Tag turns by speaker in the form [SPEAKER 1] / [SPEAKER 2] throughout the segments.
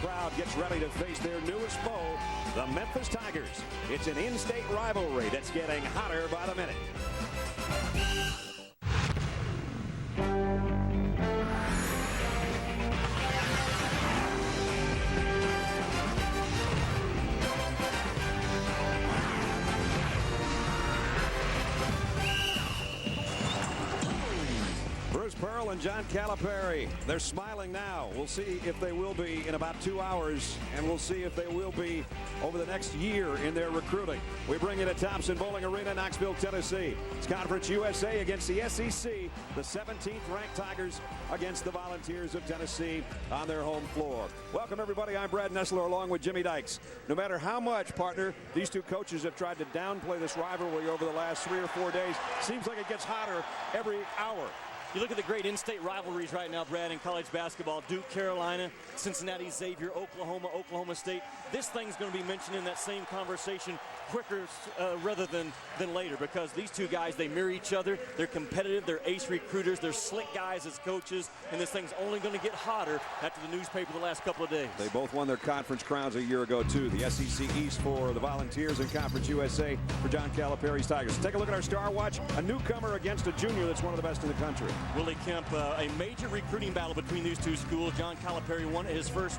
[SPEAKER 1] crowd gets ready to face their newest foe, the Memphis Tigers. It's an in-state rivalry that's getting hotter by the minute. Pearl and John Calipari, they're smiling now. We'll see if they will be in about 2 hours, and we'll see if they will be over the next year in their recruiting. We bring you to Thompson Bowling Arena, Knoxville, Tennessee. It's Conference USA against the SEC. The 17th ranked Tigers against the Volunteers of Tennessee on their home floor. Welcome, everybody. I'm Brad Nessler along with Jimmy Dykes. No matter how much, partner, these two coaches have tried to downplay this rivalry over the last 3 or 4 days, seems like it gets hotter every hour.
[SPEAKER 2] You look at the great in-state rivalries right now, Brad, in college basketball. Duke, Carolina, Cincinnati, Xavier, Oklahoma, Oklahoma State. This thing's going to be mentioned in that same conversation quicker rather than later, because these two guys, they mirror each other. They're competitive. They're ace recruiters. They're slick guys as coaches, and this thing's only going to get hotter after the newspaper the last couple of days.
[SPEAKER 1] They both won their conference crowns a year ago, too. The SEC East for the Volunteers and Conference USA for John Calipari's Tigers. Take a look at our Star Watch. A newcomer against a junior that's one of the best in the country.
[SPEAKER 2] Willie Kemp, a major recruiting battle between these two schools. John Calipari won his first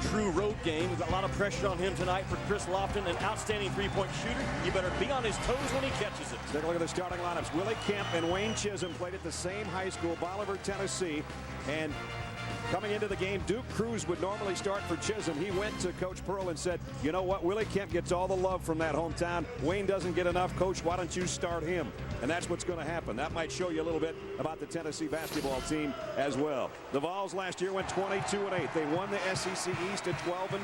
[SPEAKER 2] true road game. We've got a lot of pressure on him tonight for Chris Lofton, an outstanding three-point shooter. You better be on his toes when he catches it.
[SPEAKER 1] Take a look at the starting lineups. Willie Kemp and Wayne Chisholm played at the same high school, Bolivar, Tennessee. And coming into the game, Duke Cruz would normally start for Chisholm. He went to Coach Pearl and said, you know what, Willie Kemp gets all the love from that hometown. Wayne doesn't get enough. Coach, why don't you start him? And that's what's going to happen. That might show you a little bit about the Tennessee basketball team as well. The Vols last year went 22-8. They won the SEC East at 12-4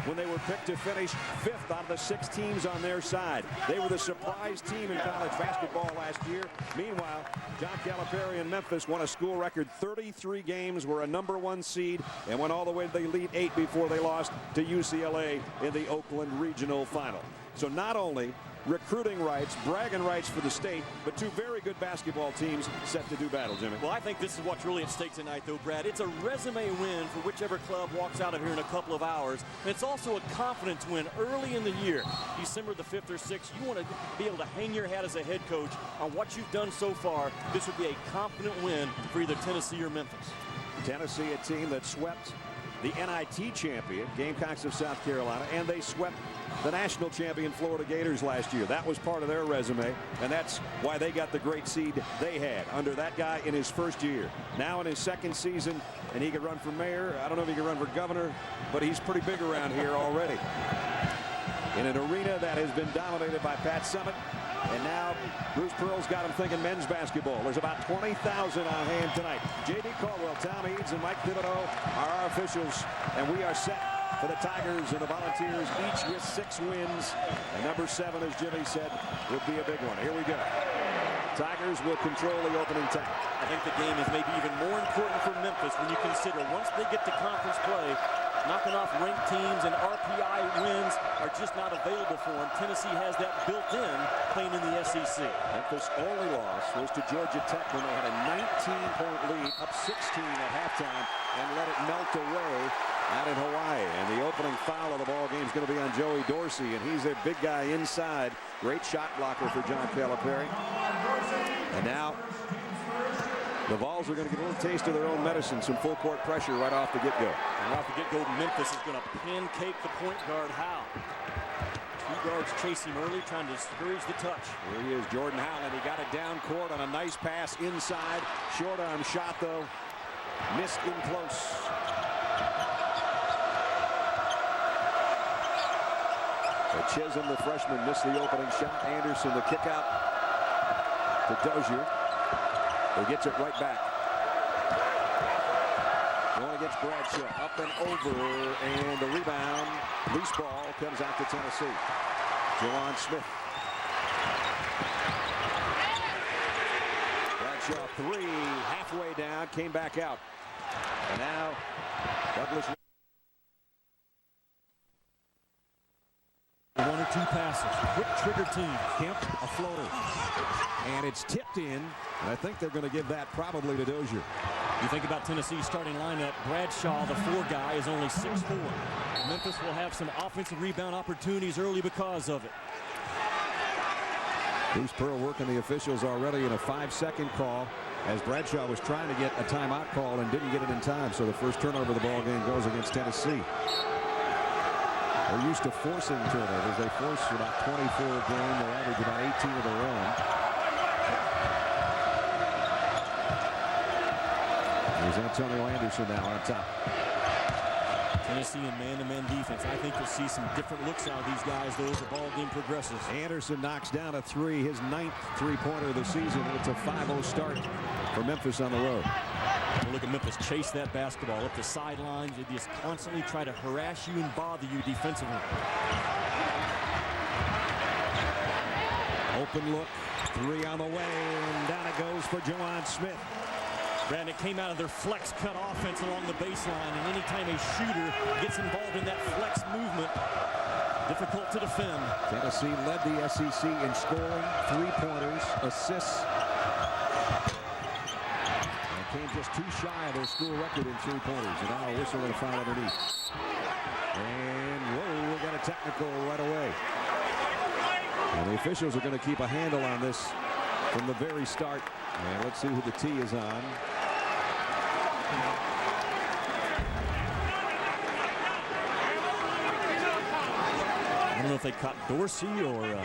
[SPEAKER 1] when they were picked to finish 5th out of the 6 teams on their side. They were the surprise team in college basketball last year. Meanwhile, John Calipari and Memphis won a school record 33 games, were a #1 seed, and went all the way to the Elite 8 before they lost to UCLA in the Oakland Regional Final. So not only recruiting rights, bragging rights for the state, but two very good basketball teams set to do battle, Jimmy.
[SPEAKER 2] Well, I think this is what's really at stake tonight, though, Brad. It's a resume win for whichever club walks out of here in a couple of hours. And it's also a confidence win early in the year. December the 5th or 6th, you want to be able to hang your hat as a head coach on what you've done so far. This would be a confident win for either Tennessee or Memphis.
[SPEAKER 1] Tennessee, a team that swept the NIT champion, Gamecocks of South Carolina, and they swept the national champion Florida Gators last year. That was part of their resume, and that's why they got the great seed they had under that guy in his first year. Now in his second season, and he could run for mayor. I don't know if he could run for governor, but he's pretty big around here already. In an arena that has been dominated by Pat Summitt, and now Bruce Pearl's got him thinking men's basketball. There's about 20,000 on hand tonight. J.D. Caldwell, Tom Eads, and Mike Thibodeau are our officials, and we are set for the Tigers and the Volunteers, each with 6 wins. And number 7, as Jimmy said, would be a big one. Here we go. Tigers will control the opening time.
[SPEAKER 2] I think the game is maybe even more important for Memphis when you consider once they get to conference play, knocking off ranked teams and RPI wins are just not available for them. Tennessee has that built in playing in the SEC.
[SPEAKER 1] Memphis' only loss was to Georgia Tech when they had a 19-point lead, up 16 at halftime, and let it melt away out in Hawaii. And the opening foul of the ball game is going to be on Joey Dorsey, and he's their big guy inside. Great shot blocker for John Calipari. And now the Vols are going to get a little taste of their own medicine, some full court pressure right off the get-go.
[SPEAKER 2] And off the get-go, Memphis is going to pancake the point guard, Howe. 2 guards chase him early, trying to discourage the touch.
[SPEAKER 1] Here he is, Jordan Howland. He got it down court on a nice pass inside. Short arm shot, though. Missed in close. But Chisholm, the freshman, missed the opening shot. Anderson, the kick out to Dozier. He gets it right back. Going against Bradshaw. Up and over. And the rebound. Loose ball comes out to Tennessee. Jawan Smith. Bradshaw 3. Halfway down. Came back out. And now Douglas.
[SPEAKER 3] 1 or 2 passes. Quick trigger team. Kemp, a floater.
[SPEAKER 1] And it's tipped in. And I think they're going to give that probably to Dozier.
[SPEAKER 2] You think about Tennessee's starting lineup. Bradshaw, the 4 guy, is only 6'4". Memphis will have some offensive rebound opportunities early because of it.
[SPEAKER 1] Bruce Pearl working the officials already in a 5-second call as Bradshaw was trying to get a timeout call and didn't get it in time. So the first turnover of the ball game goes against Tennessee. They're used to forcing turnovers. They force about 24 a game. They average about 18 of their own. There's Antonio Anderson now on top.
[SPEAKER 2] Tennessee in man-to-man defense. I think you'll see some different looks out of these guys though as the ball game progresses.
[SPEAKER 1] Anderson knocks down a 3, his 9th three-pointer of the season. It's a 5-0 start for Memphis on the road.
[SPEAKER 2] Look at Memphis chase that basketball up the sidelines. They just constantly try to harass you and bother you defensively.
[SPEAKER 1] Open look, 3 on the way, and down it goes for Juwan Smith.
[SPEAKER 2] Brandon, came out of their flex cut offense along the baseline, and anytime a shooter gets involved in that flex movement, difficult to defend.
[SPEAKER 1] Tennessee led the SEC in scoring, 3-pointers, assists, and came just too shy of their school record in 3-pointers. And now a whistle and a foul underneath. And whoa, we got a technical right away. And the officials are going to keep a handle on this from the very start. And let's see who the T is on.
[SPEAKER 2] I don't know if they caught Dorsey or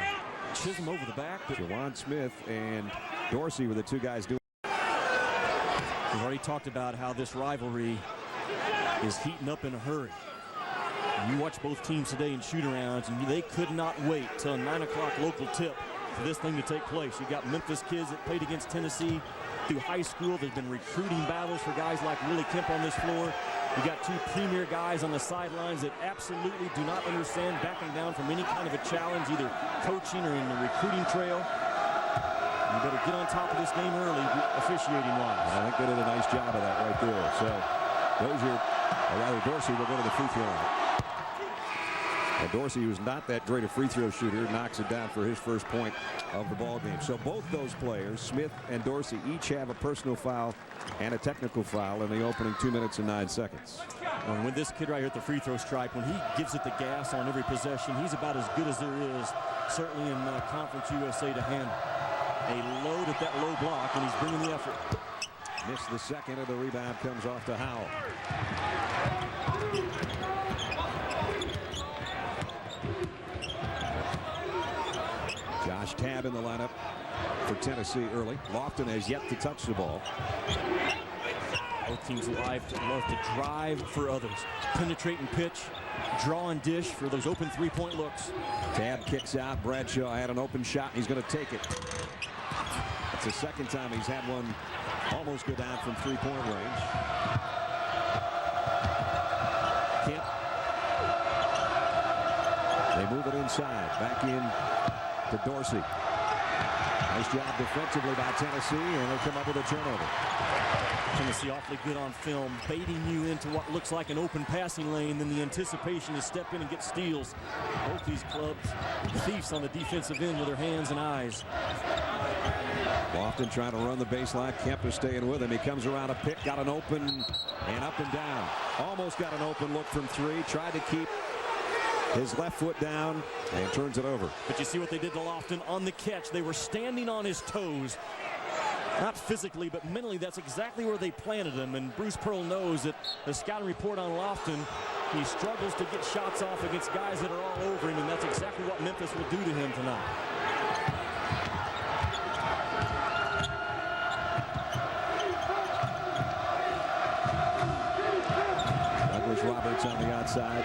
[SPEAKER 2] Chisholm over the back.
[SPEAKER 1] Juwan Smith and Dorsey were the 2 guys doing.
[SPEAKER 2] We've already talked about how this rivalry is heating up in a hurry. And you watch both teams today in shoot-arounds, and they could not wait till a 9 o'clock local tip for this thing to take place. You got Memphis kids that played against Tennessee through high school. There's been recruiting battles for guys like Willie Kemp on this floor. You got 2 premier guys on the sidelines that absolutely do not understand backing down from any kind of a challenge, either coaching or in the recruiting trail. You better get on top of this game early, officiating-wise.
[SPEAKER 1] I think they did a nice job of that right there. So Dorsey will go to the free throw line. Well, Dorsey, who's not that great a free throw shooter, knocks it down for his first point of the ball game. So both those players, Smith and Dorsey, each have a personal foul and a technical foul in the opening 2 minutes and 9 seconds.
[SPEAKER 2] And when this kid right here at the free throw stripe, when he gives it the gas on every possession, he's about as good as there is, certainly in Conference USA, to handle. A load at that low block, and he's bringing the effort.
[SPEAKER 1] Missed the second, and the rebound comes off to Howell. Josh Tabb in the lineup for Tennessee early. Lofton has yet to touch the ball.
[SPEAKER 2] Both teams love to drive for others, penetrate and pitch, draw and dish for those open 3-point looks.
[SPEAKER 1] Tabb kicks out. Bradshaw had an open shot. He's going to take it. It's the second time he's had one almost go down from 3-point range. Kemp. They move it inside. Back in to Dorsey. Nice job defensively by Tennessee, and they'll come up with a turnover.
[SPEAKER 2] Tennessee awfully good on film, baiting you into what looks like an open passing lane, then the anticipation to step in and get steals. Both these clubs, thieves on the defensive end with their hands and eyes.
[SPEAKER 1] Lofton trying to run the baseline. Kemp is staying with him. He comes around a pick, got an open, and up and down. Almost got an open look from 3. Tried to keep his left foot down and turns it over.
[SPEAKER 2] But you see what they did to Lofton on the catch. They were standing on his toes. Not physically, but mentally, that's exactly where they planted him. And Bruce Pearl knows that the scouting report on Lofton, he struggles to get shots off against guys that are all over him, and that's exactly what Memphis will do to him tonight.
[SPEAKER 1] Roberts on the outside.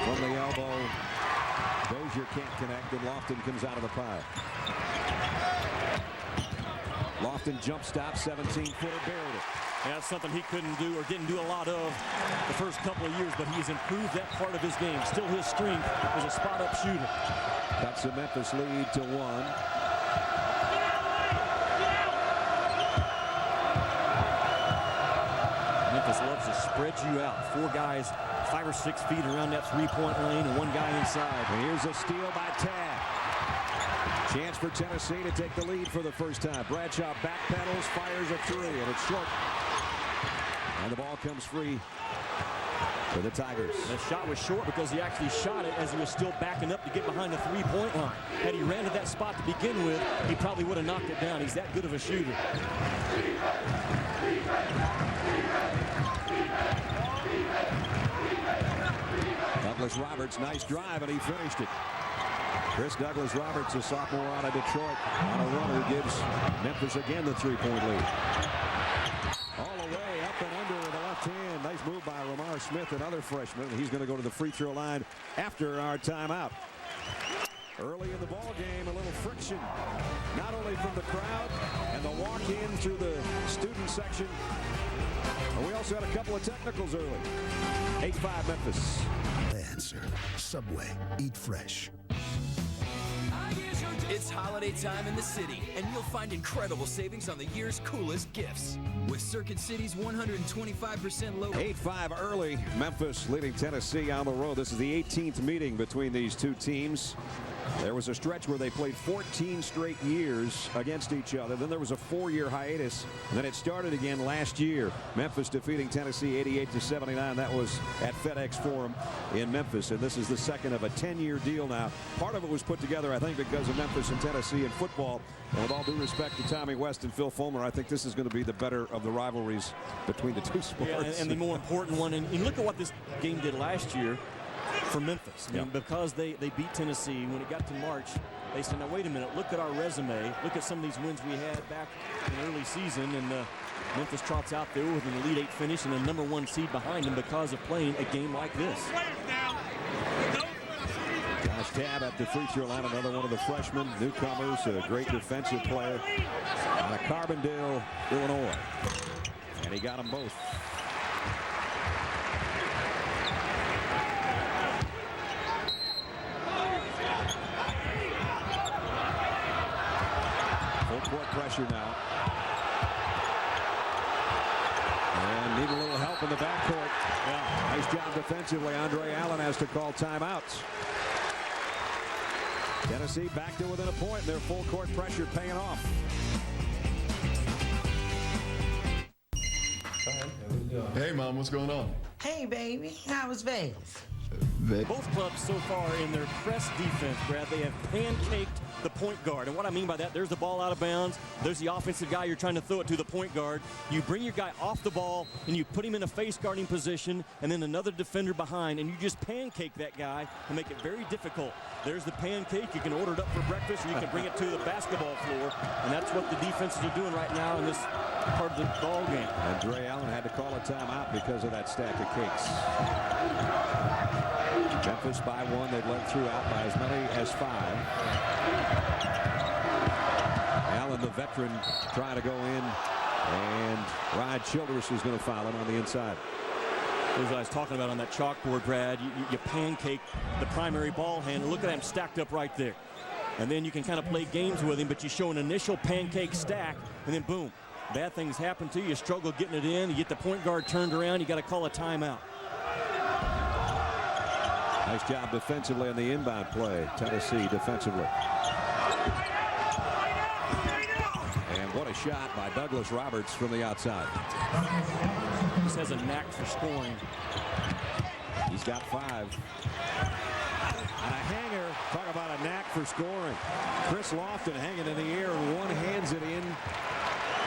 [SPEAKER 1] From the elbow, Dozier can't connect, and Lofton comes out of the pile. Lofton jump stop, 17-footer, buried it.
[SPEAKER 2] Yeah, that's something he couldn't do or didn't do a lot of the first couple of years, but he's improved that part of his game. Still his strength as a spot-up shooter.
[SPEAKER 1] That's the Memphis lead to 1.
[SPEAKER 2] Memphis loves to spread you out. 4 guys 5 or 6 feet around that 3-point lane and 1 guy inside.
[SPEAKER 1] And here's a steal by Tabb. Chance for Tennessee to take the lead for the first time. Bradshaw backpedals, fires a three, and it's short. And the ball comes free for the Tigers.
[SPEAKER 2] The shot was short because he actually shot it as he was still backing up to get behind the three-point line. Had he ran to that spot to begin with, he probably would have knocked it down. He's that good of a shooter.
[SPEAKER 1] Douglas Roberts, nice drive, and he finished it. Chris Douglas Roberts, a sophomore out of Detroit, on a run who gives Memphis again the three-point lead. All the way up and under the left hand. Nice move by Lamar Smith, another freshman. He's going to go to the free throw line after our timeout. Early in the ball game, a little friction, not only from the crowd and the walk-in through the student section, but we also had a couple of technicals early. 8-5 Memphis.
[SPEAKER 4] Answer. Subway. Eat fresh.
[SPEAKER 5] It's holiday time in the city, and you'll find incredible savings on the year's coolest gifts. With Circuit City's 125% low.
[SPEAKER 1] 8-5 early. Memphis leading Tennessee on the road. This is the 18th meeting between these two teams. There was a stretch where they played 14 straight years against each other. Then there was a 4-year hiatus. And then it started again last year. Memphis defeating Tennessee 88-79. That was at FedEx Forum in Memphis. And this is the second of a 10-year deal now. Part of it was put together, I think, because of Memphis and Tennessee in football. And with all due respect to Tommy West and Phil Fulmer, I think this is going to be the better of the rivalries between the two sports.
[SPEAKER 2] Yeah, and the more important one. And look at what this game did last year for Memphis. I mean, because they beat Tennessee, when it got to March, they said, now wait a minute, look at our resume. Look at some of these wins we had back in the early season. And Memphis trots out there with an Elite Eight finish and a #1 seed behind them because of playing a game like this.
[SPEAKER 1] Josh Tabb at the free throw line, another one of the freshmen, newcomers, a great defensive player out of Carbondale, Illinois. And he got them both. Court pressure now. And need a little help in the backcourt. Yeah. Nice job defensively. Andre Allen has to call timeouts. Tennessee back to within a point. Their full court pressure paying off.
[SPEAKER 6] Hey, Mom, what's going on?
[SPEAKER 7] Hey, baby. How was Vegas?
[SPEAKER 2] Both clubs so far in their press defense, Brad, they have pancaked the point guard. And what I mean by that, there's the ball out of bounds. There's the offensive guy you're trying to throw it to, the point guard. You bring your guy off the ball, and you put him in a face guarding position, and then another defender behind, and you just pancake that guy and make it very difficult. There's the pancake. You can order it up for breakfast, or you can bring it to the basketball floor. And that's what the defenses are doing right now in this part of the ball game.
[SPEAKER 1] Andre Allen had to call a timeout because of that stack of cakes. Memphis by 1. They've led throughout by as many as 5. Allen, the veteran, trying to go in, and Ryan Childress is going to foul him on the inside.
[SPEAKER 2] As I was talking about on that chalkboard, Brad, you pancake the primary ball handler. Look at him stacked up right there. And then you can kind of play games with him, but you show an initial pancake stack, and then boom, bad things happen to you. You struggle getting it in. You get the point guard turned around. You got to call a timeout.
[SPEAKER 1] Nice job defensively on the inbound play. Tennessee defensively. And what a shot by Douglas Roberts from the outside.
[SPEAKER 2] Just has a knack for scoring.
[SPEAKER 1] He's got 5. And a hanger. Talk about a knack for scoring. Chris Lofton hanging in the air, and one hands it in.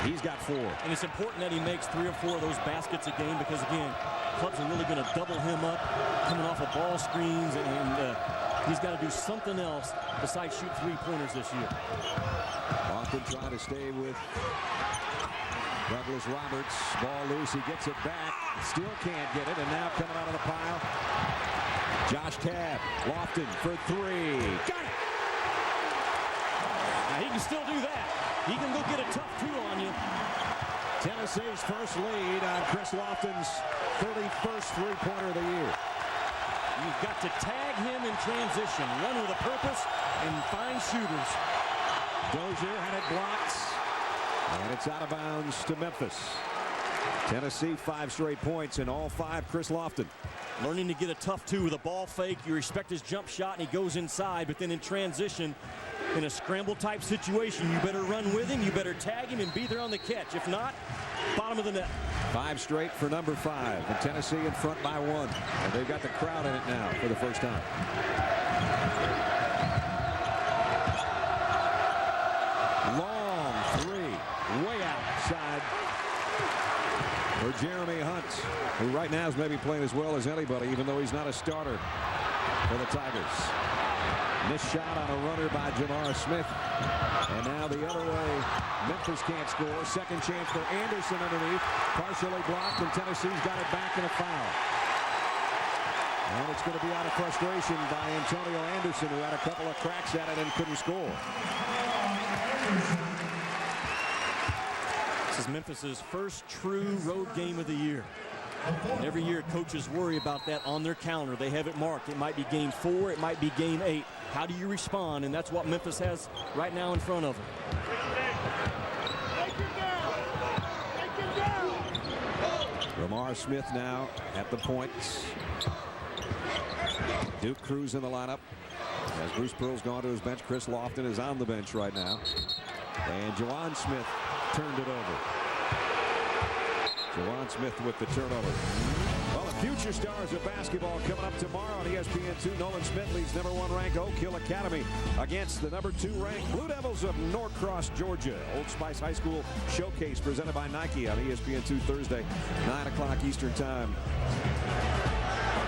[SPEAKER 1] He's got 4.
[SPEAKER 2] And it's important that he makes 3 or 4 of those baskets a game because, again, clubs are really going to double him up coming off of ball screens, and he's got to do something else besides shoot 3-pointers this year.
[SPEAKER 1] Often trying to stay with Douglas Roberts. Ball loose. He gets it back. Still can't get it. And now coming out of the pile, Josh Tabb. Lofton for 3. Got it!
[SPEAKER 2] Now he can still do that. He can go get a tough 2 on you.
[SPEAKER 1] Tennessee's first lead on Chris Lofton's 31st three-pointer of the year.
[SPEAKER 2] You've got to tag him in transition, run with a purpose, and find shooters.
[SPEAKER 1] Dozier had it blocked, and it's out of bounds to Memphis. Tennessee 5 straight points, and all 5 Chris Lofton.
[SPEAKER 2] Learning to get a tough 2 with a ball fake. You respect his jump shot, and he goes inside, but then in transition, In a scramble type situation, you better run with him, you better tag him and be there on the catch. If not, bottom of the net.
[SPEAKER 1] 5 straight for number 5. And Tennessee in front by 1. And they've got the crowd in it now for the first time. Long 3, way outside for Jeremy Hunt, who right now is maybe playing as well as anybody, even though he's not a starter for the Tigers. Missed shot on a runner by Jamar Smith. And now the other way. Memphis can't score. Second chance for Anderson underneath. Partially blocked, and Tennessee's got it back in a foul. And it's going to be out of frustration by Antonio Anderson, who had a couple of cracks at it and couldn't score.
[SPEAKER 2] This is Memphis's first true road game of the year. And every year, coaches worry about that on their calendar. They have it marked. It might be game 4. It might be game 8. How do you respond? And that's what Memphis has right now in front of them.
[SPEAKER 1] Lamar Smith now at the points. Duke Cruz in the lineup. As Bruce Pearl's gone to his bench, Chris Lofton is on the bench right now. And Juwan Smith turned it over. Juwan Smith with the turnover. Well, the future stars of basketball coming up tomorrow on ESPN2. Nolan Smith leads number 1 ranked Oak Hill Academy against the number 2 ranked Blue Devils of Norcross, Georgia. Old Spice High School Showcase presented by Nike on ESPN2 Thursday, 9 o'clock Eastern Time.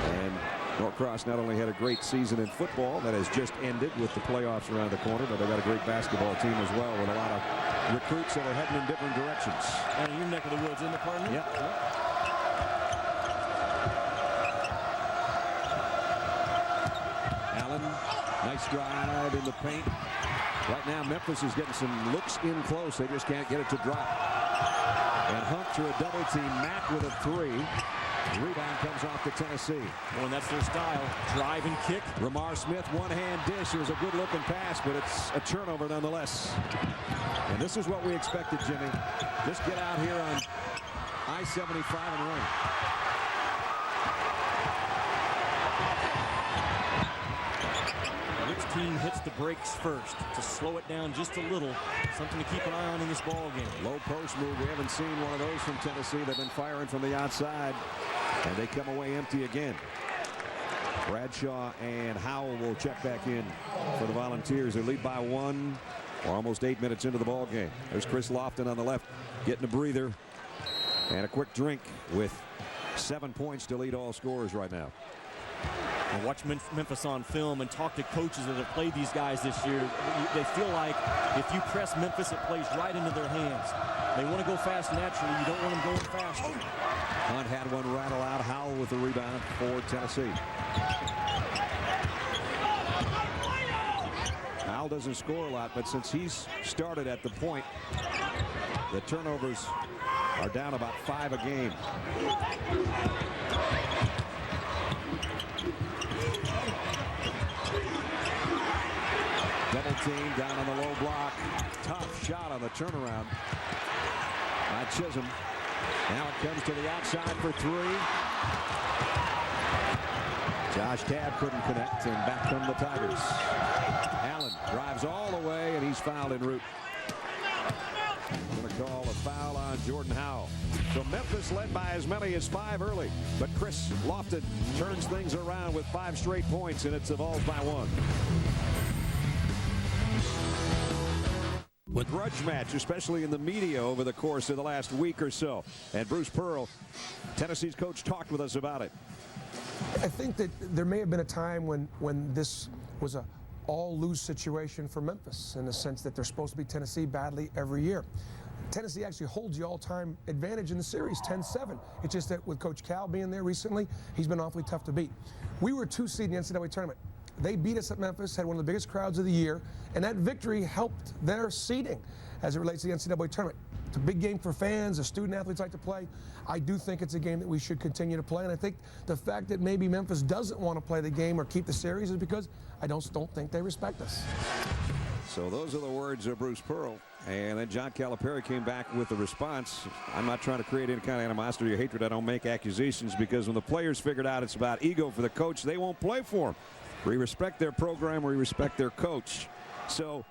[SPEAKER 1] And Norcross not only had a great season in football that has just ended with the playoffs around the corner, but they got a great basketball team as well with a lot of recruits that are heading in different directions.
[SPEAKER 2] And your neck of the woods, isn't it, partner?
[SPEAKER 1] Yep. Allen, nice drive in the paint. Right now, Memphis is getting some looks in close. They just can't get it to drop. And Hunt through a double team. Mack with a 3. Rebound comes off to Tennessee.
[SPEAKER 2] Well, and that's their style. Drive and kick.
[SPEAKER 1] Ramar Smith, one-hand dish. It was a good-looking pass, but it's a turnover nonetheless. And this is what we expected, Jimmy. Just get out here on I-75 and run.
[SPEAKER 2] Which team hits the brakes first to slow it down just a little? Something to keep an eye on in this ball game.
[SPEAKER 1] Low post move. We haven't seen one of those from Tennessee. They've been firing from the outside, and they come away empty again. Bradshaw and Howell will check back in for the Volunteers. They lead by 1. We're almost 8 minutes into the ball game. There's Chris Lofton on the left, getting a breather and a quick drink with 7 points to lead all scorers right now.
[SPEAKER 2] And watch Memphis on film and talk to coaches that have played these guys this year. They feel like if you press Memphis, it plays right into their hands. They want to go fast naturally. You don't want them going faster.
[SPEAKER 1] Hunt had one rattle out. Howell with the rebound for Tennessee. Howell doesn't score a lot, but since he's started at the point, the turnovers are down about 5 a game. Double team down on the low block. Tough shot on the turnaround by Chisholm. Now it comes to the outside for 3. Josh Tabb couldn't connect, and back come the Tigers. Allen drives all the way, and he's fouled en route. Going to call a foul on Jordan Howell. So Memphis led by as many as 5 early, but Chris Lofton turns things around with 5 straight points, and it's evolved by 1. With grudge match, especially in the media over the course of the last week or so. And Bruce Pearl, Tennessee's coach, talked with us about it.
[SPEAKER 8] I think that there may have been a time when this was a all-lose situation for Memphis, in the sense that they're supposed to beat Tennessee badly every year. Tennessee actually holds the all-time advantage in the series, 10-7. It's just that with Coach Cal being there recently, he's been awfully tough to beat. We were 2 seed in the NCAA tournament. They beat us at Memphis, had one of the biggest crowds of the year, and that victory helped their seeding as it relates to the NCAA tournament. It's a big game for fans. The student athletes like to play. I do think it's a game that we should continue to play, and I think the fact that maybe Memphis doesn't want to play the game or keep the series is because I don't think they respect us.
[SPEAKER 1] So those are the words of Bruce Pearl. And then John Calipari came back with a response. I'm not trying to create any kind of animosity or hatred. I don't make accusations, because when the players figured out it's about ego for the coach, they won't play for him. We respect their program. We respect their coach. So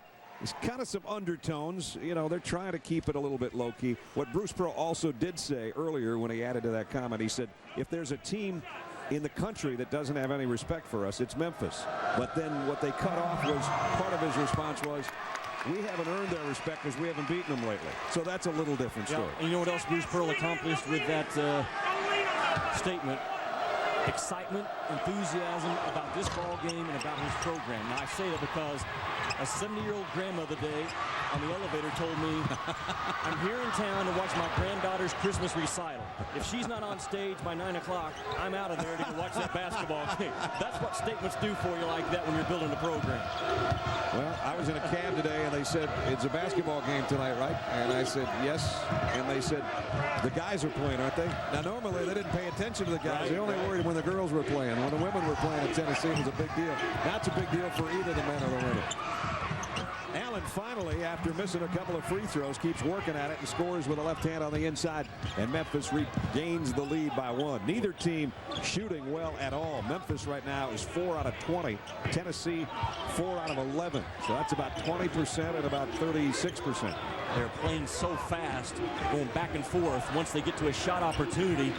[SPEAKER 1] There's kind of some undertones. You know, they're trying to keep it a little bit low-key. What Bruce Pearl also did say earlier when he added to that comment, he said, if there's a team in the country that doesn't have any respect for us, it's Memphis. But then what they cut off was, part of his response was, we haven't earned their respect because we haven't beaten them lately. So that's a little different story.
[SPEAKER 2] And you know what else Bruce Pearl accomplished with that statement? Excitement, enthusiasm about this ball game and about his program. Now, I say that because a 70-year-old grandmother today on the elevator told me, I'm here in town to watch my granddaughter's Christmas recital. If she's not on stage by 9 o'clock, I'm out of there to go watch that basketball game. That's what statements do for you like that when you're building a program.
[SPEAKER 1] Well, I was in a cab today, and they said, it's a basketball game tonight, right? And I said, yes. And they said, the guys are playing, aren't they? Now, normally, they didn't pay attention to the guys. They only worried when the girls were playing. When the women were playing at Tennessee, it was a big deal. That's a big deal for either the men or the women. Allen finally, after missing a couple of free throws, keeps working at it and scores with a left hand on the inside. And Memphis regains the lead by 1. Neither team shooting well at all. Memphis right now is 4 out of 20. Tennessee 4 out of 11. So that's about 20% and about 36%.
[SPEAKER 2] They're playing so fast, going back and forth. Once they get to a shot opportunity,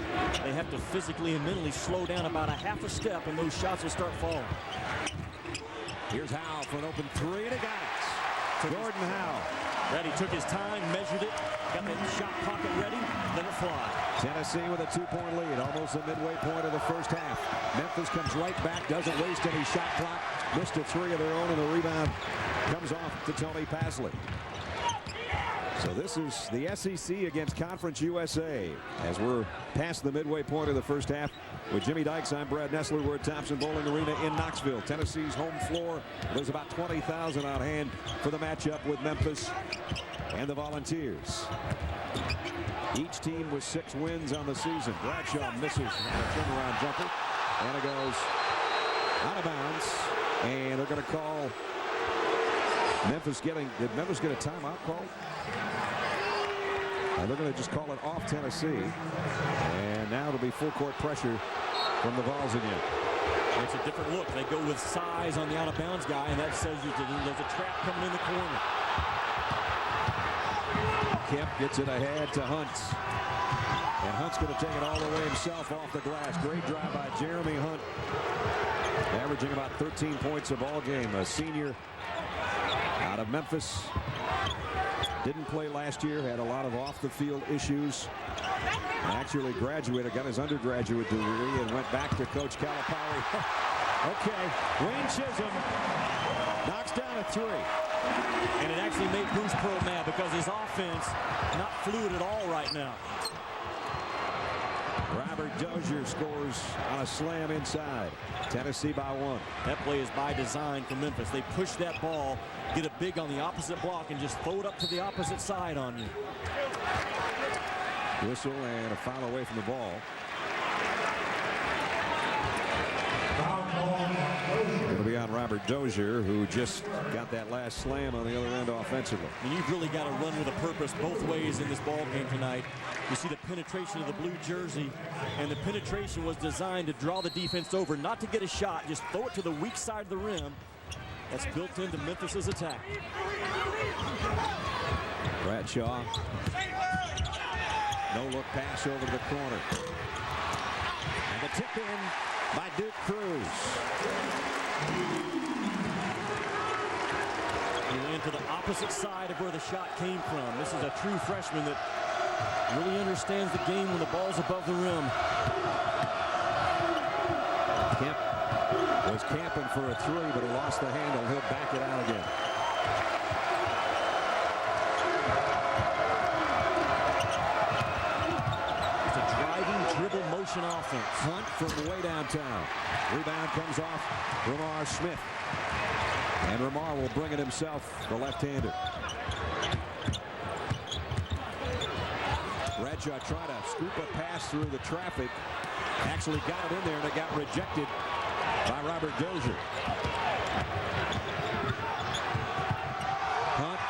[SPEAKER 2] they have to physically and mentally slow down about a half a step, and those shots will start falling.
[SPEAKER 1] Here's Howe for an open 3, and he got it. Jordan Howe.
[SPEAKER 2] Ready, took his time, measured it, got the shot pocket ready, let it fly.
[SPEAKER 1] Tennessee with a 2-point lead, almost the midway point of the first half. Memphis comes right back, doesn't waste any shot clock. Missed a 3 of their own, and the rebound comes off to Tony Pasley. So this is the SEC against Conference USA as we're past the midway point of the first half. With Jimmy Dykes, I'm Brad Nessler. We're at Thompson Bowling Arena in Knoxville. Tennessee's home floor. There's about 20,000 on hand for the matchup with Memphis and the Volunteers. Each team with 6 wins on the season. Bradshaw misses on a turnaround jumper, and it goes out of bounds. And they're going to call Memphis getting. Did Memphis get a timeout call? They're going to just call it off Tennessee. And now it'll be full court pressure from the Vols again.
[SPEAKER 2] It's a different look. They go with size on the out of bounds guy, and that says there's a trap coming in the corner.
[SPEAKER 1] Kemp gets it ahead to Hunt. And Hunt's going to take it all the way himself off the glass. Great drive by Jeremy Hunt. Averaging about 13 points a ball game. A senior out of Memphis. Didn't play last year, had a lot of off-the-field issues. Actually graduated, got his undergraduate degree, and went back to Coach Calipari. Okay, Wayne Chisholm knocks down a 3.
[SPEAKER 2] And it actually made Bruce Pearl mad because his offense not fluid at all right now.
[SPEAKER 1] Robert Dozier scores on a slam inside. Tennessee by 1.
[SPEAKER 2] That play is by design for Memphis. They push that ball, get a big on the opposite block, and just throw it up to the opposite side on you.
[SPEAKER 1] Whistle and a foul away from the ball. Going to be on Robert Dozier, who just got that last slam on the other end offensively.
[SPEAKER 2] And you've really got to run with a purpose both ways in this ball game tonight. You see the penetration of the blue jersey, and the penetration was designed to draw the defense over, not to get a shot, just throw it to the weak side of the rim. That's built into Memphis's attack.
[SPEAKER 1] Bradshaw. No-look pass over the corner. And the tip in by Duke Cruz.
[SPEAKER 2] He ran to the opposite side of where the shot came from. This is a true freshman that really understands the game when the ball's above the rim.
[SPEAKER 1] Kemp was camping for a 3, but he lost the handle. He'll back it out again.
[SPEAKER 2] It's a driving dribble motion offense.
[SPEAKER 1] Hunt from way downtown. Rebound comes off Ramar Smith. And Ramar will bring it himself, the left-hander. Bradshaw tried to scoop a pass through the traffic. Actually got it in there, and it got rejected by Robert Dozier. Hunt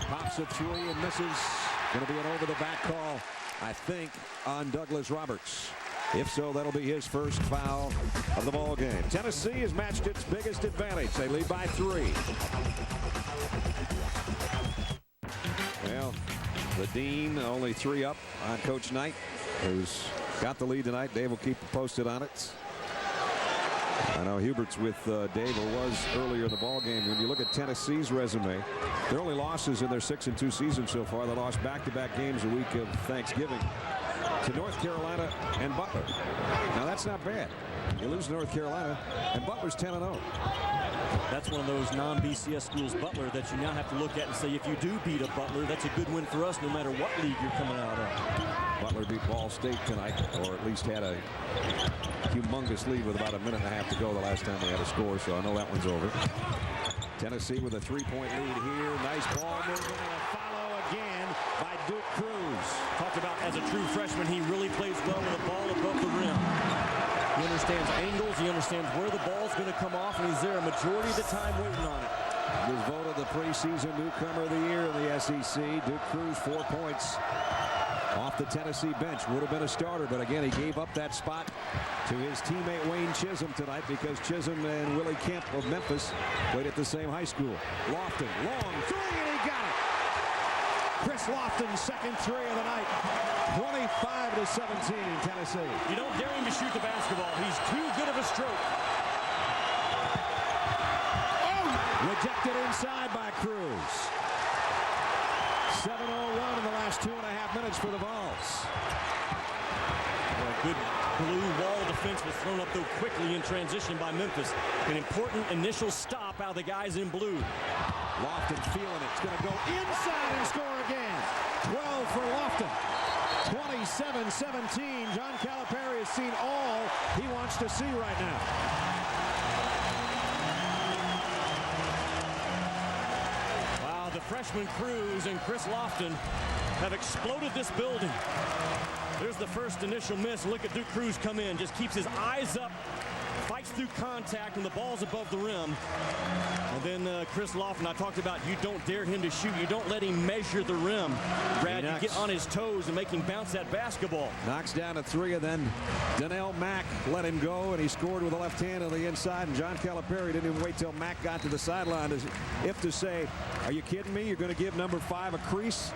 [SPEAKER 1] pops a 3 and misses. Going to be an over-the-back call, I think, on Douglas Roberts. If so, that'll be his first foul of the ball game. Tennessee has matched its biggest advantage. They lead by 3. Well, the Dean only 3 up on Coach Knight, who's got the lead tonight. Dave will keep posted on it. I know Hubert's with Dave, or was earlier in the ball game. When you look at Tennessee's resume, their only losses in their 6-2 season so far. They lost back-to-back games the week of Thanksgiving to North Carolina and Butler. Now that's not bad. You lose to North Carolina, and Butler's 10-0.
[SPEAKER 2] That's one of those non-BCS schools, Butler, that you now have to look at and say, if you do beat a Butler, that's a good win for us no matter what league you're coming out of.
[SPEAKER 1] Butler beat Ball State tonight, or at least had a humongous lead with about a minute and a half to go the last time they had a score, so I know that one's over. Tennessee with a 3-point lead here. Nice ball movement and a follow again by Duke Cruz.
[SPEAKER 2] Talked about as a true freshman, he really plays well with the ball above the rim. He understands angles, he understands where the ball's going to come off, and he's there a majority of the time waiting on it.
[SPEAKER 1] He was voted the preseason newcomer of the year in the SEC. Duke Cruz, 4 points off the Tennessee bench. Would have been a starter, but again, he gave up that spot to his teammate Wayne Chisholm tonight because Chisholm and Willie Kemp of Memphis played at the same high school. Lofton, long 3, and he got it. Chris Lofton's second 3 of the night. 25-17 in Tennessee.
[SPEAKER 2] You don't dare him to shoot the basketball. He's too good of a stroke.
[SPEAKER 1] Rejected inside by Cruz. 7:01 in the last 2.5 minutes for the Vols.
[SPEAKER 2] A good blue wall defense was thrown up though quickly in transition by Memphis. An important initial stop out of the guys in blue.
[SPEAKER 1] Lofton feeling it. It's going to go inside and score again. 12 for Lofton. 27-17. John Calipari has seen all he wants to see right now.
[SPEAKER 2] Wow, the freshman Cruz and Chris Lofton have exploded this building. There's the first initial miss. Look at Duke Cruz come in. Just keeps his eyes up. Fights through contact, and the ball's above the rim. And then Chris Lofton, I talked about, you don't dare him to shoot. You don't let him measure the rim. Brad, you get on his toes and make him bounce that basketball.
[SPEAKER 1] Knocks down a 3, and then Donnell Mack let him go, and he scored with a left hand on the inside. And John Calipari didn't even wait till Mack got to the sideline as if to say, are you kidding me? You're going to give number 5 a crease?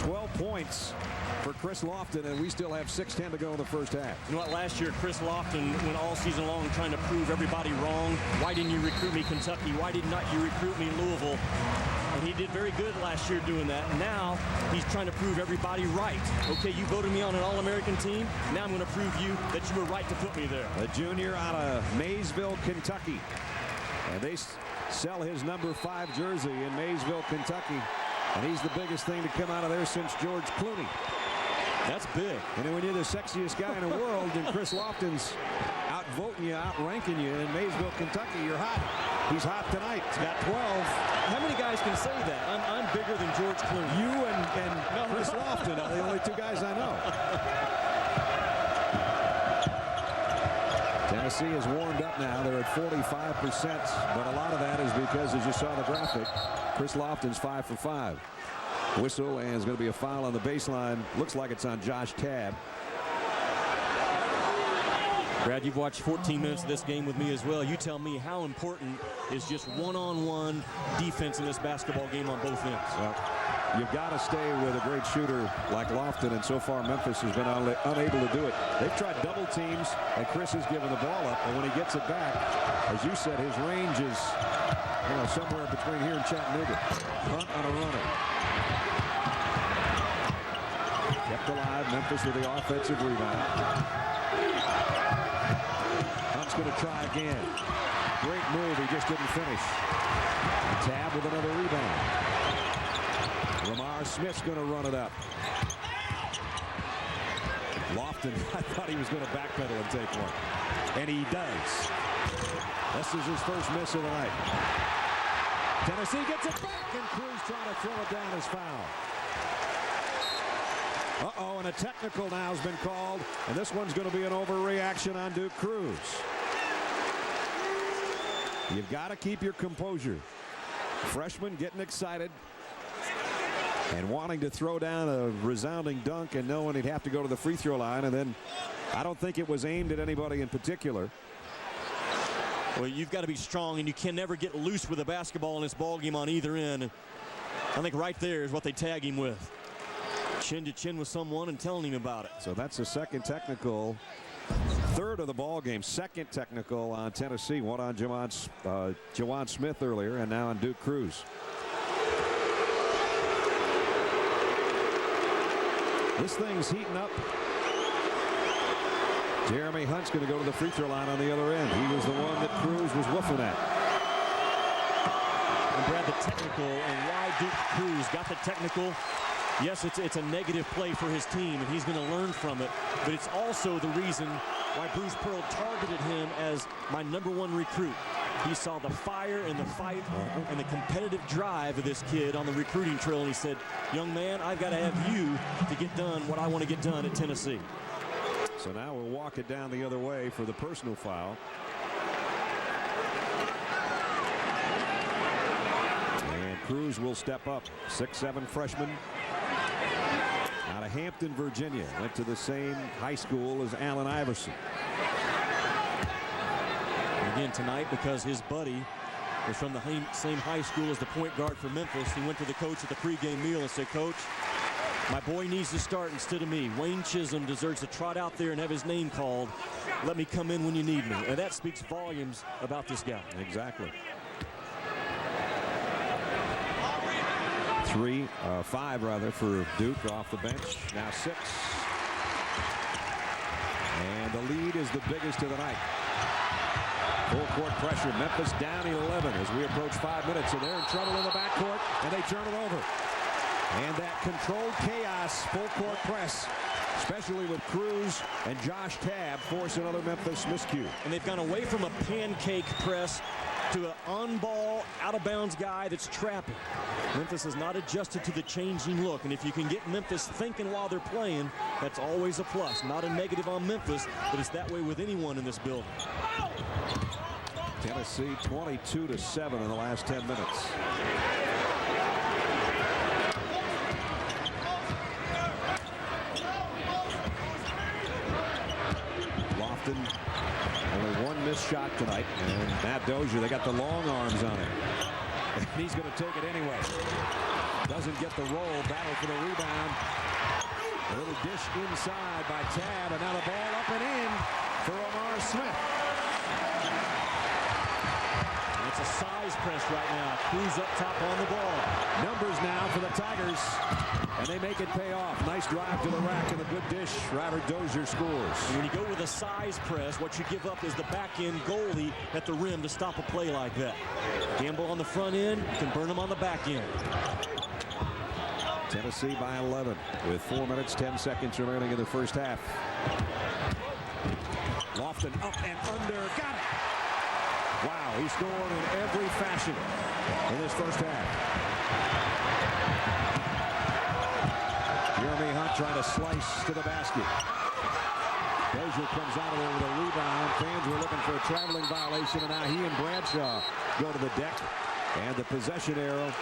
[SPEAKER 1] 12 points for Chris Lofton, and we still have 6:10 to go in the first half.
[SPEAKER 2] You know what? Last year, Chris Lofton went all season long trying to prove everybody wrong. Why didn't you recruit me, Kentucky? Why did not you recruit me, Louisville? And he did very good last year doing that. And now he's trying to prove everybody right. Okay, you voted me on an All-American team. Now I'm going to prove you that you were right to put me there.
[SPEAKER 1] A junior out of Maysville, Kentucky. And they sell his number 5 jersey in Maysville, Kentucky. And he's the biggest thing to come out of there since George Clooney.
[SPEAKER 2] That's big.
[SPEAKER 1] And then when you're the sexiest guy in the world, and Chris Lofton's outvoting you, outranking you in Maysville, Kentucky, you're hot. He's hot tonight. He's got 12.
[SPEAKER 2] How many guys can say that? I'm bigger than George Clooney.
[SPEAKER 1] You and Chris Lofton are the only 2 guys I know. Tennessee is warmed up now. They're at 45%, but a lot of that is because, as you saw the graphic, Chris Lofton's 5 for 5. Whistle, and it's going to be a foul on the baseline. Looks like it's on Josh Tabb.
[SPEAKER 2] Brad, you've watched 14 minutes of this game with me as well. You tell me, how important is just one-on-one defense in this basketball game on both ends?
[SPEAKER 1] Well, you've got to stay with a great shooter like Lofton, and so far Memphis has been unable to do it. They've tried double teams, and Chris has given the ball up, and when he gets it back, as you said, his range is somewhere between here and Chattanooga. Hunt on a runner. Kept alive, Memphis with the offensive rebound. Hunt's going to try again. Great move, he just didn't finish. Tabb with another rebound. Lamar Smith's going to run it up. Lofton, I thought he was going to backpedal and take one. And he does. This is his first miss of the night. Tennessee gets it back, and Cruz trying to throw it down as foul. Uh-oh, and a technical now has been called, and this one's going to be an overreaction on Duke Cruz. You've got to keep your composure. Freshman getting excited and wanting to throw down a resounding dunk and knowing he'd have to go to the free throw line, and then I don't think it was aimed at anybody in particular.
[SPEAKER 2] Well, you've got to be strong, and you can never get loose with a basketball in this ball game on either end. I think right there is what they tag him with. Chin to chin with someone and telling him about it.
[SPEAKER 1] So that's the second technical, third of the ball game. Second technical on Tennessee. One on Jawan Smith earlier, and now on Duke Cruz. This thing's heating up. Jeremy Hunt's going to go to the free throw line on the other end. He was the one that Cruz was woofing at.
[SPEAKER 2] And Brad, the technical, and why Duke Cruz got the technical. Yes, it's a negative play for his team, and he's going to learn from it. But it's also the reason why Bruce Pearl targeted him as my #1 recruit. He saw the fire and the fight and the competitive drive of this kid on the recruiting trail, and he said, young man, I've got to have you to get done what I want to get done at Tennessee.
[SPEAKER 1] So now we'll walk it down the other way for the personal foul. And Cruz will step up. 6'7" freshman out of Hampton, Virginia. Went to the same high school as Allen Iverson.
[SPEAKER 2] And again tonight, because his buddy was from the same high school as the point guard for Memphis, he went to the coach at the pregame meal and said, Coach, my boy needs to start instead of me. Wayne Chisholm deserves to trot out there and have his name called. Let me come in when you need me. And that speaks volumes about this guy.
[SPEAKER 1] Exactly. 5 rather for Duke off the bench. Now 6. And the lead is the biggest of the night. Full court pressure. Memphis down 11 as we approach 5 minutes, and they're in trouble in the backcourt, and they turn it over. And that controlled chaos, full court press, especially with Cruz and Josh Tabb, force another Memphis miscue.
[SPEAKER 2] And they've gone away from a pancake press to an on-ball, out-of-bounds guy that's trapping. Memphis has not adjusted to the changing look, and if you can get Memphis thinking while they're playing, that's always a plus. Not a negative on Memphis, but it's that way with anyone in this building.
[SPEAKER 1] Tennessee 22-7 in the last 10 minutes. Lofton, only one missed shot tonight, and Matt Dozier, they got the long arms on him. And he's going to take it anyway. Doesn't get the roll, battle for the rebound. A little dish inside by Tabb, and now the ball up and in for Omar Smith.
[SPEAKER 2] And it's a size press right now. Cruz up top on the ball.
[SPEAKER 1] Numbers now for the Tigers, and they make it pay off. Nice drive to the rack and a good dish. Robert Dozier scores.
[SPEAKER 2] And when you go with a size press, what you give up is the back-end goalie at the rim to stop a play like that. Gamble on the front end, can burn them on the back end.
[SPEAKER 1] Tennessee by 11 with 4 minutes, 10 seconds remaining in the first half. Lofton up and under. Got it. Wow, he scored in every fashion in this first half. Jeremy Hunt trying to slice to the basket. Dozier comes out of there with a rebound. Fans were looking for a traveling violation, and now he and Bradshaw go to the deck. And the possession arrow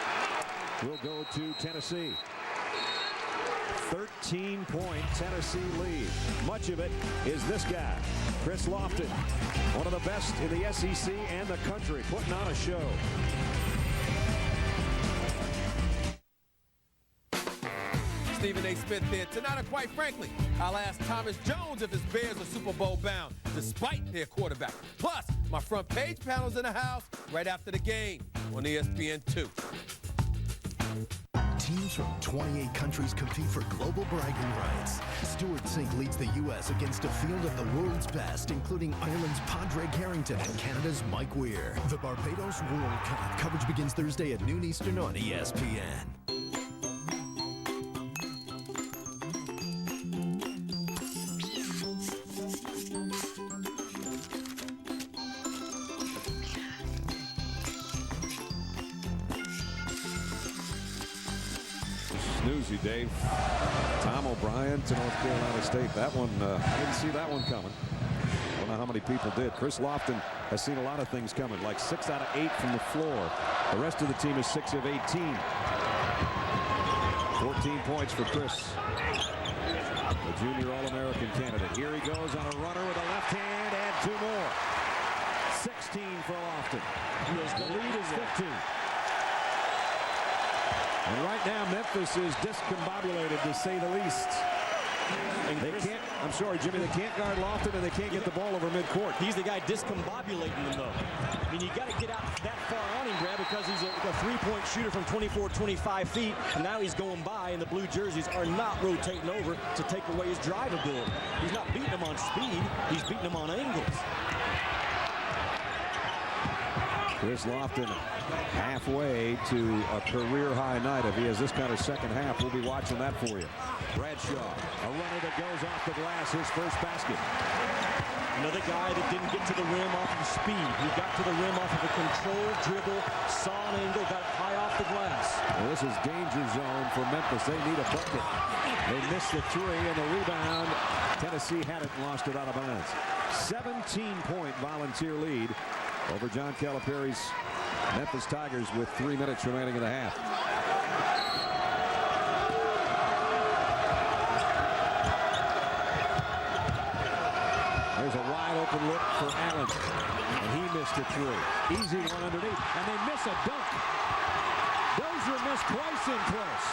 [SPEAKER 1] will go to Tennessee. 13-point Tennessee lead. Much of it is this guy, Chris Lofton, one of the best in the SEC and the country, putting on a show.
[SPEAKER 9] Stephen A. Smith here. Tonight, and quite frankly, I'll ask Thomas Jones if his Bears are Super Bowl bound, despite their quarterback. Plus, my front page panel's in the house right after the game on ESPN2.
[SPEAKER 4] Teams from 28 countries compete for global bragging rights. Stuart Sink leads the U.S. against a field of the world's best, including Ireland's Padraig Harrington and Canada's Mike Weir. The Barbados World Cup coverage begins Thursday at noon Eastern on ESPN.
[SPEAKER 1] Snoozy, Dave. Tom O'Brien to North Carolina State. That one, I didn't see that one coming. I don't know how many people did. Chris Lofton has seen a lot of things coming, like 6 out of 8 from the floor. The rest of the team is 6 of 18. 14 points for Chris. the junior All-American candidate. Here he goes on a runner with a left hand and 2 more. 16 for Lofton. The lead is 15. And right now, Memphis is discombobulated, to say the least. And they can't, I'm sorry, Jimmy, they can't guard Lofton, and they can't get the ball over midcourt.
[SPEAKER 2] He's the guy discombobulating them, though. I mean, you got to get out that far on him, Brad, because he's a three-point shooter from 24, 25 feet, and now he's going by, and the blue jerseys are not rotating over to take away his drive ability. He's not beating them on speed. He's beating them on angles.
[SPEAKER 1] Chris Lofton halfway to a career-high night. If he has this kind of second half, we'll be watching that for you. Bradshaw, a runner that goes off the glass, his first basket.
[SPEAKER 2] Another guy that didn't get to the rim off of speed. He got to the rim off of a controlled dribble, saw an angle, got it high off the glass.
[SPEAKER 1] Well, this is danger zone for Memphis. They need a bucket. They missed the three, and the rebound. Tennessee had it and lost it out of bounds. 17-point Volunteer lead over John Calipari's Memphis Tigers with 3 minutes remaining in the half. There's a wide open look for Allen, and he missed a three. Easy one underneath, and they miss a dunk. Dozier missed twice in close.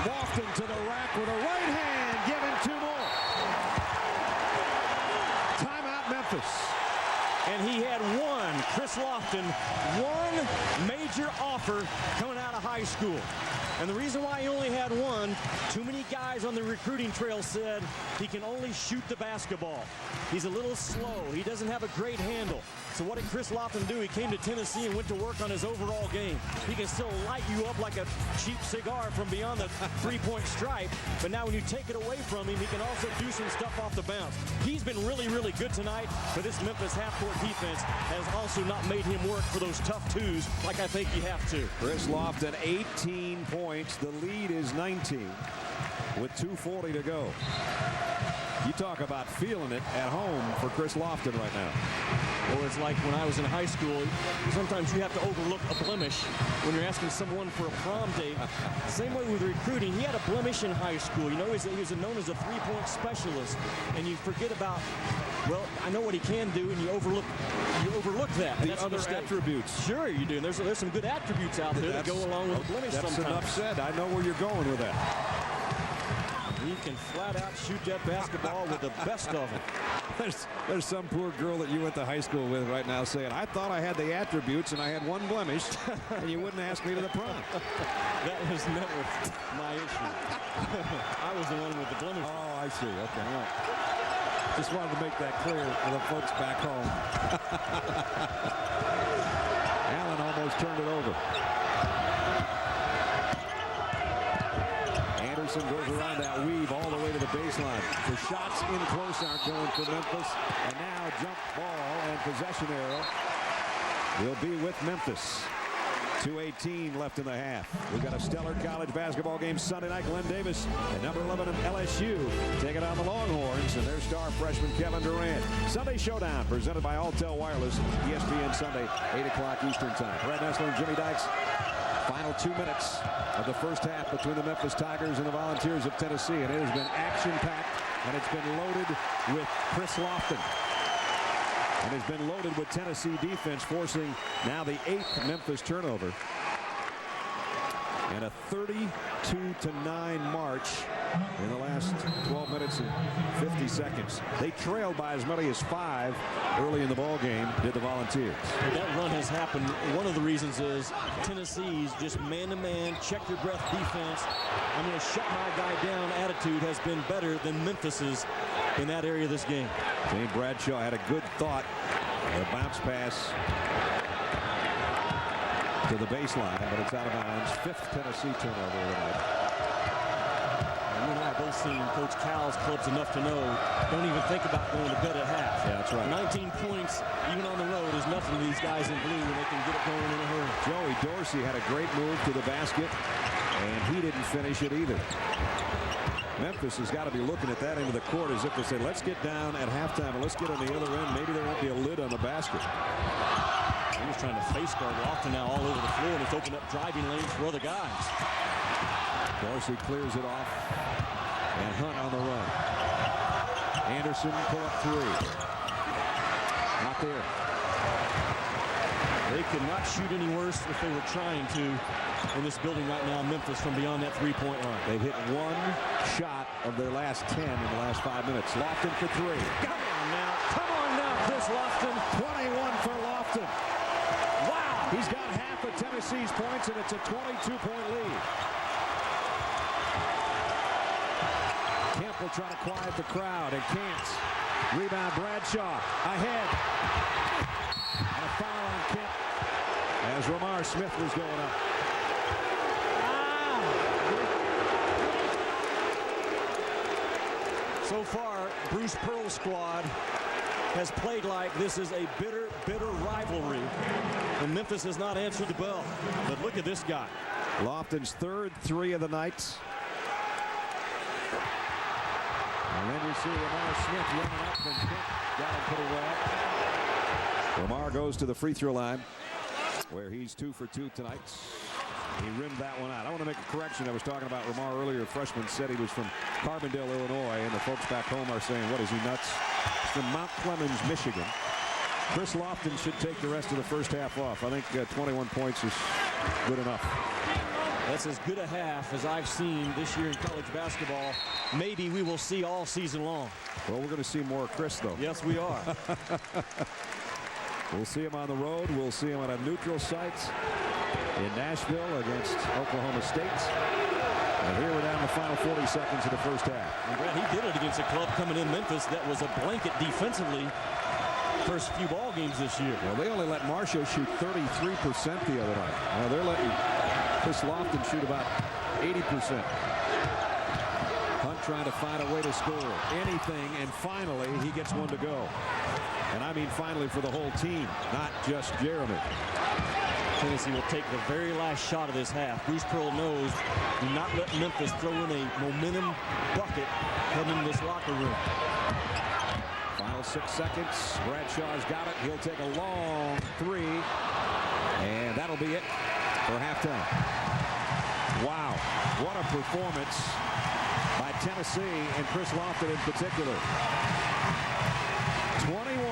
[SPEAKER 1] Lofton to the rack with a right hand, giving 2 more. Timeout, Memphis.
[SPEAKER 2] And he had Chris Lofton, one major offer coming out of high school. And the reason why he only had one, too many guys on the recruiting trail said he can only shoot the basketball. He's a little slow. He doesn't have a great handle. So what did Chris Lofton do? He came to Tennessee and went to work on his overall game. He can still light you up like a cheap cigar from beyond the three-point stripe, but now when you take it away from him, he can also do some stuff off the bounce. He's been really, really good tonight, but this Memphis half-court defense has also not made him work for those tough twos like I think you have to.
[SPEAKER 1] Chris Lofton, 18 points. The lead is 19 with 2:40 to go. You talk about feeling it at home for Chris Lofton right now.
[SPEAKER 2] Well, it's like when I was in high school, sometimes you have to overlook a blemish when you're asking someone for a prom date. Same way with recruiting. He had a blemish in high school. You know, he was known as a three-point specialist, and you forget about, well, I know what he can do, and you overlook that.
[SPEAKER 1] The other attributes.
[SPEAKER 2] Sure, you do. And there's some good attributes out there that go along with a blemish
[SPEAKER 1] sometimes.
[SPEAKER 2] That's
[SPEAKER 1] enough said. I know where you're going with that.
[SPEAKER 2] He can flat out shoot that basketball with the best of them.
[SPEAKER 1] There's some poor girl that you went to high school with right now saying, I thought I had the attributes and I had one blemish, and you wouldn't ask me to the prom.
[SPEAKER 2] That was never my issue. I was the one with the blemish.
[SPEAKER 1] Oh, I see. Okay. All right. Just wanted to make that clear for the folks back home. Allen almost turned it over. Anderson goes around that weave all the way to the baseline. The shots in close aren't going for Memphis. And now jump ball and possession arrow will be with Memphis. 2:18 left in the half. We've got a stellar college basketball game Sunday night. Glenn Davis and number 11 of LSU taking on the Longhorns and their star freshman Kevin Durant. Sunday Showdown presented by Alltel Wireless. ESPN Sunday, 8 o'clock Eastern Time. Brad Nessler and Jimmy Dykes. Final 2 minutes of the first half between the Memphis Tigers and the Volunteers of Tennessee. And it has been action-packed, and it's been loaded with Chris Lofton. And it's been loaded with Tennessee defense, forcing now the 8th Memphis turnover. And a 32-9 march in the last 12 minutes and 50 seconds. They trailed by as many as 5 early in the ball game, did the Volunteers.
[SPEAKER 2] That run has happened. One of the reasons is Tennessee's just man-to-man, check-your-breath defense. I'm going to shut my guy down attitude has been better than Memphis's in that area of this game.
[SPEAKER 1] James Bradshaw had a good thought. A bounce pass to the baseline, but it's out of bounds. 5th Tennessee turnover tonight.
[SPEAKER 2] You and I have both seen Coach Cal's clubs enough to know don't even think about going to bed at half.
[SPEAKER 1] Yeah, that's right.
[SPEAKER 2] 19 points, even on the road, is nothing to these guys in blue when they can get it going in a hurry.
[SPEAKER 1] Joey Dorsey had a great move to the basket, and he didn't finish it either. Memphis has got to be looking at that end of the court as if to say, let's get down at halftime and let's get on the other end. Maybe there won't be a lid on the basket.
[SPEAKER 2] He was trying to face guard Lofton now all over the floor, and it's opened up driving lanes for other guys.
[SPEAKER 1] Dorsey clears it off. And Hunt on the run. Anderson pull up three. Not there.
[SPEAKER 2] They could not shoot any worse if they were trying to in this building right now, Memphis, from beyond that three-point line.
[SPEAKER 1] They've hit one shot of their last 10 in the last 5 minutes. Lofton for three.
[SPEAKER 2] Come on now, Chris Lofton.
[SPEAKER 1] 21 for Lofton. Wow. He's got half of Tennessee's points, and it's a 22-point lead. Kemp will try to quiet the crowd and can't. Rebound Bradshaw ahead. And a foul on Kemp as Ramar Smith was going up.
[SPEAKER 2] So far, Bruce Pearl's squad has played like this is a bitter, bitter rivalry. And Memphis has not answered the bell. But look at this guy.
[SPEAKER 1] Lofton's third three of the night. And then you see Ramar Smith running up and Kemp got him pretty well. Ramar goes to the free throw line where he's 2 for 2 tonight. He rimmed that one out. I want to make a correction. I was talking about Ramar earlier. A freshman said he was from Carbondale, Illinois, and the folks back home are saying, what is he, nuts? He's from Mount Clemens, Michigan. Chris Lofton should take the rest of the first half off. I think 21 points is good enough.
[SPEAKER 2] That's as good a half as I've seen this year in college basketball. Maybe we will see all season long.
[SPEAKER 1] Well, we're going to see more of Chris, though.
[SPEAKER 2] Yes, we are.
[SPEAKER 1] We'll see him on the road. We'll see him on a neutral site in Nashville against Oklahoma State. And here we're down the final 40 seconds of the first half.
[SPEAKER 2] And Brad, he did it against a club coming in Memphis that was a blanket defensively first few ball games this year.
[SPEAKER 1] Well, they only let Marshall shoot 33% the other night. Now they're letting Chris Lofton shoot about 80%. Hunt trying to find a way to score anything, and finally he gets one to go. And I mean finally for the whole team, not just Jeremy.
[SPEAKER 2] Tennessee will take the very last shot of this half. Bruce Pearl knows, do not let Memphis throw in a momentum bucket heading into this locker room.
[SPEAKER 1] Final 6 seconds. Bradshaw's got it. He'll take a long three. And that'll be it for halftime. Wow. What a performance by Tennessee and Chris Lofton in particular. 21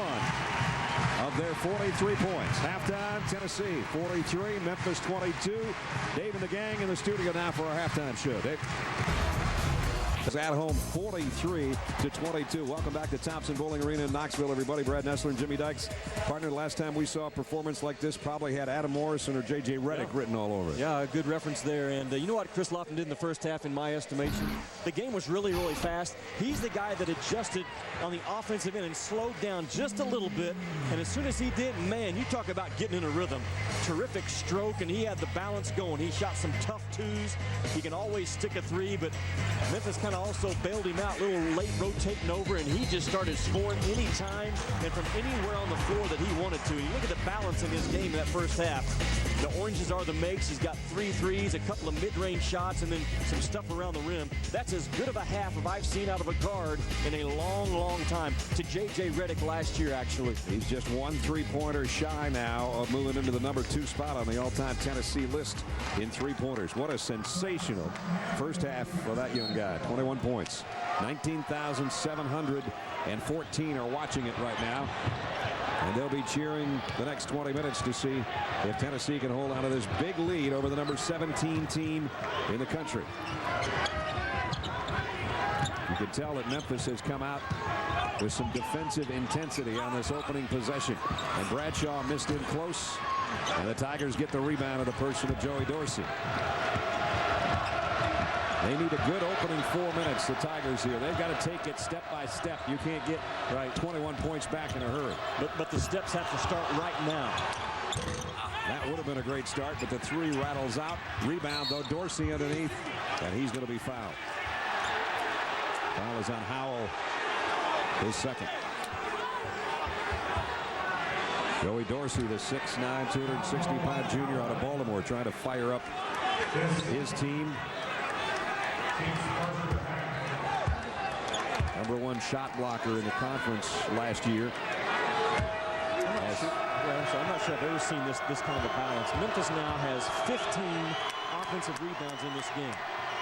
[SPEAKER 1] of their 43 points. Halftime, Tennessee 43, Memphis 22. Dave and the gang in the studio now for our halftime show. Dave. At home 43-22. Welcome back to Thompson Bowling Arena in Knoxville, everybody. Brad Nessler and Jimmy Dykes. Partner, the last time we saw a performance like this probably had Adam Morrison or J.J. Redick written all over it.
[SPEAKER 2] Yeah, a good reference there. And you know what Chris Lofton did in the first half, in my estimation? The game was really, really fast. He's the guy that adjusted on the offensive end and slowed down just a little bit. And as soon as he did, man, you talk about getting in a rhythm. Terrific stroke, and he had the balance going. He shot some tough twos. He can always stick a three, but Memphis kind of also bailed him out, a little late rotating over, and he just started scoring anytime and from anywhere on the floor that he wanted to. You look at the balance in his game in that first half. The oranges are the makes. He's got 3 threes, a couple of mid-range shots, and then some stuff around the rim. That's as good of a half as I've seen out of a guard in a long, long time. To J.J. Redick last year, actually.
[SPEAKER 1] He's just 1 3-pointer shy now of moving into the number 2 spot on the all-time Tennessee list in 3-pointers. What a sensational first half for that young guy. 21 points. 19,714 are watching it right now. And they'll be cheering the next 20 minutes to see if Tennessee can hold on to this big lead over the number 17 team in the country. You can tell that Memphis has come out with some defensive intensity on this opening possession. And Bradshaw missed in close. And the Tigers get the rebound of the person of Joey Dorsey. They need a good opening 4 minutes, the Tigers here. They've got to take it step by step. You can't get 21 points back in a hurry.
[SPEAKER 2] But the steps have to start right now.
[SPEAKER 1] That would have been a great start, but the three rattles out. Rebound, though, Dorsey underneath, and he's going to be fouled. Foul is on Howell, his second. Joey Dorsey, the 6'9", 260-pound junior out of Baltimore, trying to fire up his team. Number 1 shot blocker in the conference last year.
[SPEAKER 2] I'm not sure I've ever seen this kind of a balance. Memphis now has 15 offensive rebounds in this game.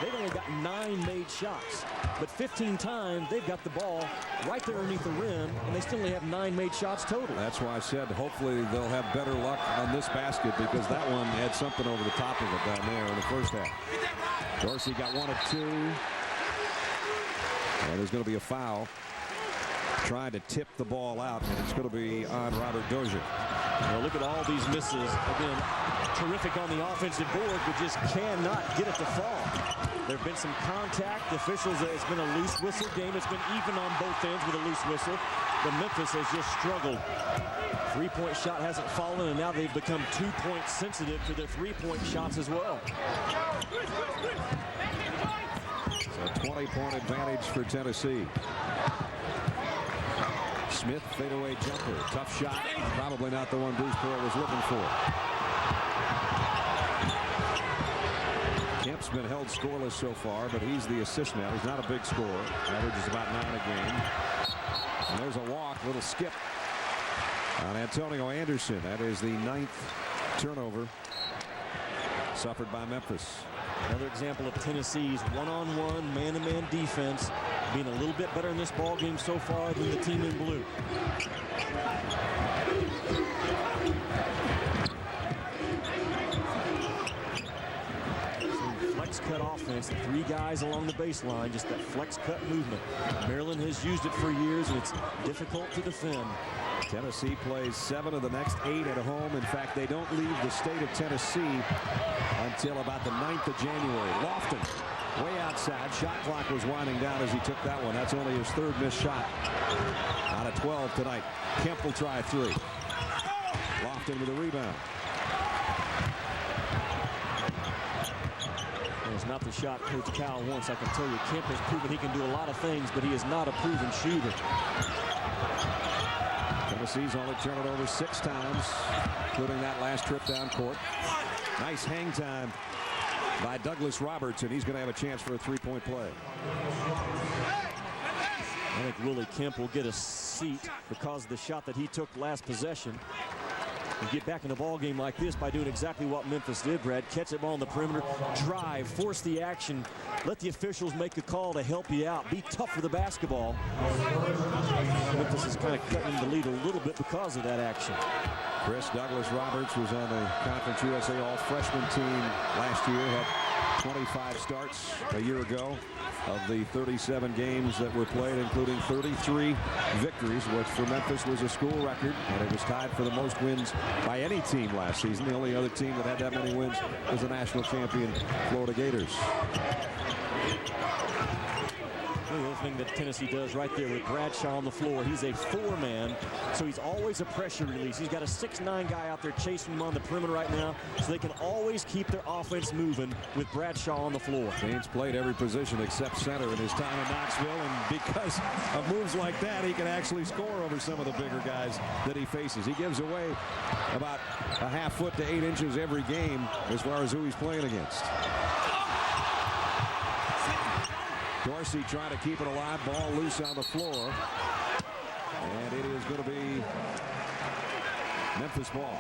[SPEAKER 2] they've only got 9 made shots. But 15 times, they've got the ball right there underneath the rim, and they still only have 9 made shots total.
[SPEAKER 1] That's why I said hopefully they'll have better luck on this basket, because that one had something over the top of it down there in the first half. Dorsey got 1 of 2. And there's going to be a foul. Trying to tip the ball out, and it's going to be on Robert Dozier.
[SPEAKER 2] Well, look at all these misses. Again, terrific on the offensive board, but just cannot get it to fall. There have been some contact. Officials, it's been a loose whistle game. It's been even on both ends with a loose whistle. But Memphis has just struggled. Three-point shot hasn't fallen, and now they've become 2-point sensitive to their three-point shots as well.
[SPEAKER 1] So 20-point advantage for Tennessee. Smith, fadeaway jumper. Tough shot. Probably not the one Bruce Pearl was looking for. Kemp's been held scoreless so far, but he's the assist man. He's not a big scorer. Averages about 9 a game. And there's a walk, little skip on Antonio Anderson. That is the 9th turnover suffered by Memphis.
[SPEAKER 2] Another example of Tennessee's one-on-one, man-to-man defense being a little bit better in this ball game so far than the team in blue. Flex cut offense, the 3 guys along the baseline, just that flex cut movement. Maryland has used it for years, and it's difficult to defend.
[SPEAKER 1] Tennessee plays 7 of the next 8 at home. In fact, they don't leave the state of Tennessee until about the 9th of January. Lofton, way outside. Shot clock was winding down as he took that one. That's only his 3rd missed shot out of 12 tonight. Kemp will try 3. Lofton with a rebound.
[SPEAKER 2] It's not the shot Coach Cal wants, I can tell you. Kemp has proven he can do a lot of things, but he is not a proven shooter.
[SPEAKER 1] Tennessee's only turned it over 6 times, including that last trip down court. Nice hang time by Douglas Roberts, and he's going to have a chance for a 3-point play.
[SPEAKER 2] I think Willie Kemp will get a seat because of the shot that he took last possession. And get back in a ball game like this by doing exactly what Memphis did, Brad. Catch the ball on the perimeter, drive, force the action, let the officials make a call to help you out. Be tough with the basketball. Memphis is kind of cutting the lead a little bit because of that action.
[SPEAKER 1] Chris Douglas Roberts was on the Conference USA All-Freshman team last year. Had 25 starts a year ago of the 37 games that were played, including 33 victories, which for Memphis was a school record, and it was tied for the most wins by any team last season. The only other team that had that many wins was the national champion Florida Gators.
[SPEAKER 2] The other thing that Tennessee does right there with Bradshaw on the floor, he's a 4-man, so he's always a pressure release. He's got a 6'9" guy out there chasing him on the perimeter right now, so they can always keep their offense moving with Bradshaw on the floor.
[SPEAKER 1] Baines played every position except center in his time in Knoxville, and because of moves like that, he can actually score over some of the bigger guys that he faces. He gives away about a half foot to 8 inches every game as far as who he's playing against. Dorsey trying to keep it alive, ball loose on the floor, and it is going to be Memphis ball.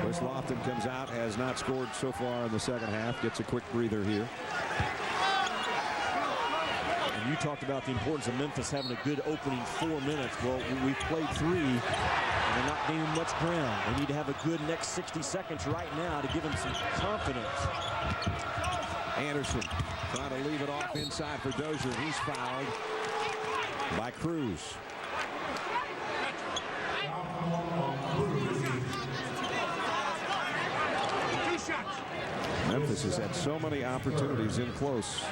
[SPEAKER 1] Chris Lofton comes out, has not scored so far in the second half, gets a quick breather here.
[SPEAKER 2] And you talked about the importance of Memphis having a good opening 4 minutes. Well, we've played 3. And they're not gaining much ground. They need to have a good next 60 seconds right now to give them some confidence.
[SPEAKER 1] Anderson trying to leave it off inside for Dozier. He's fouled by Cruz. Memphis has had so many opportunities in close,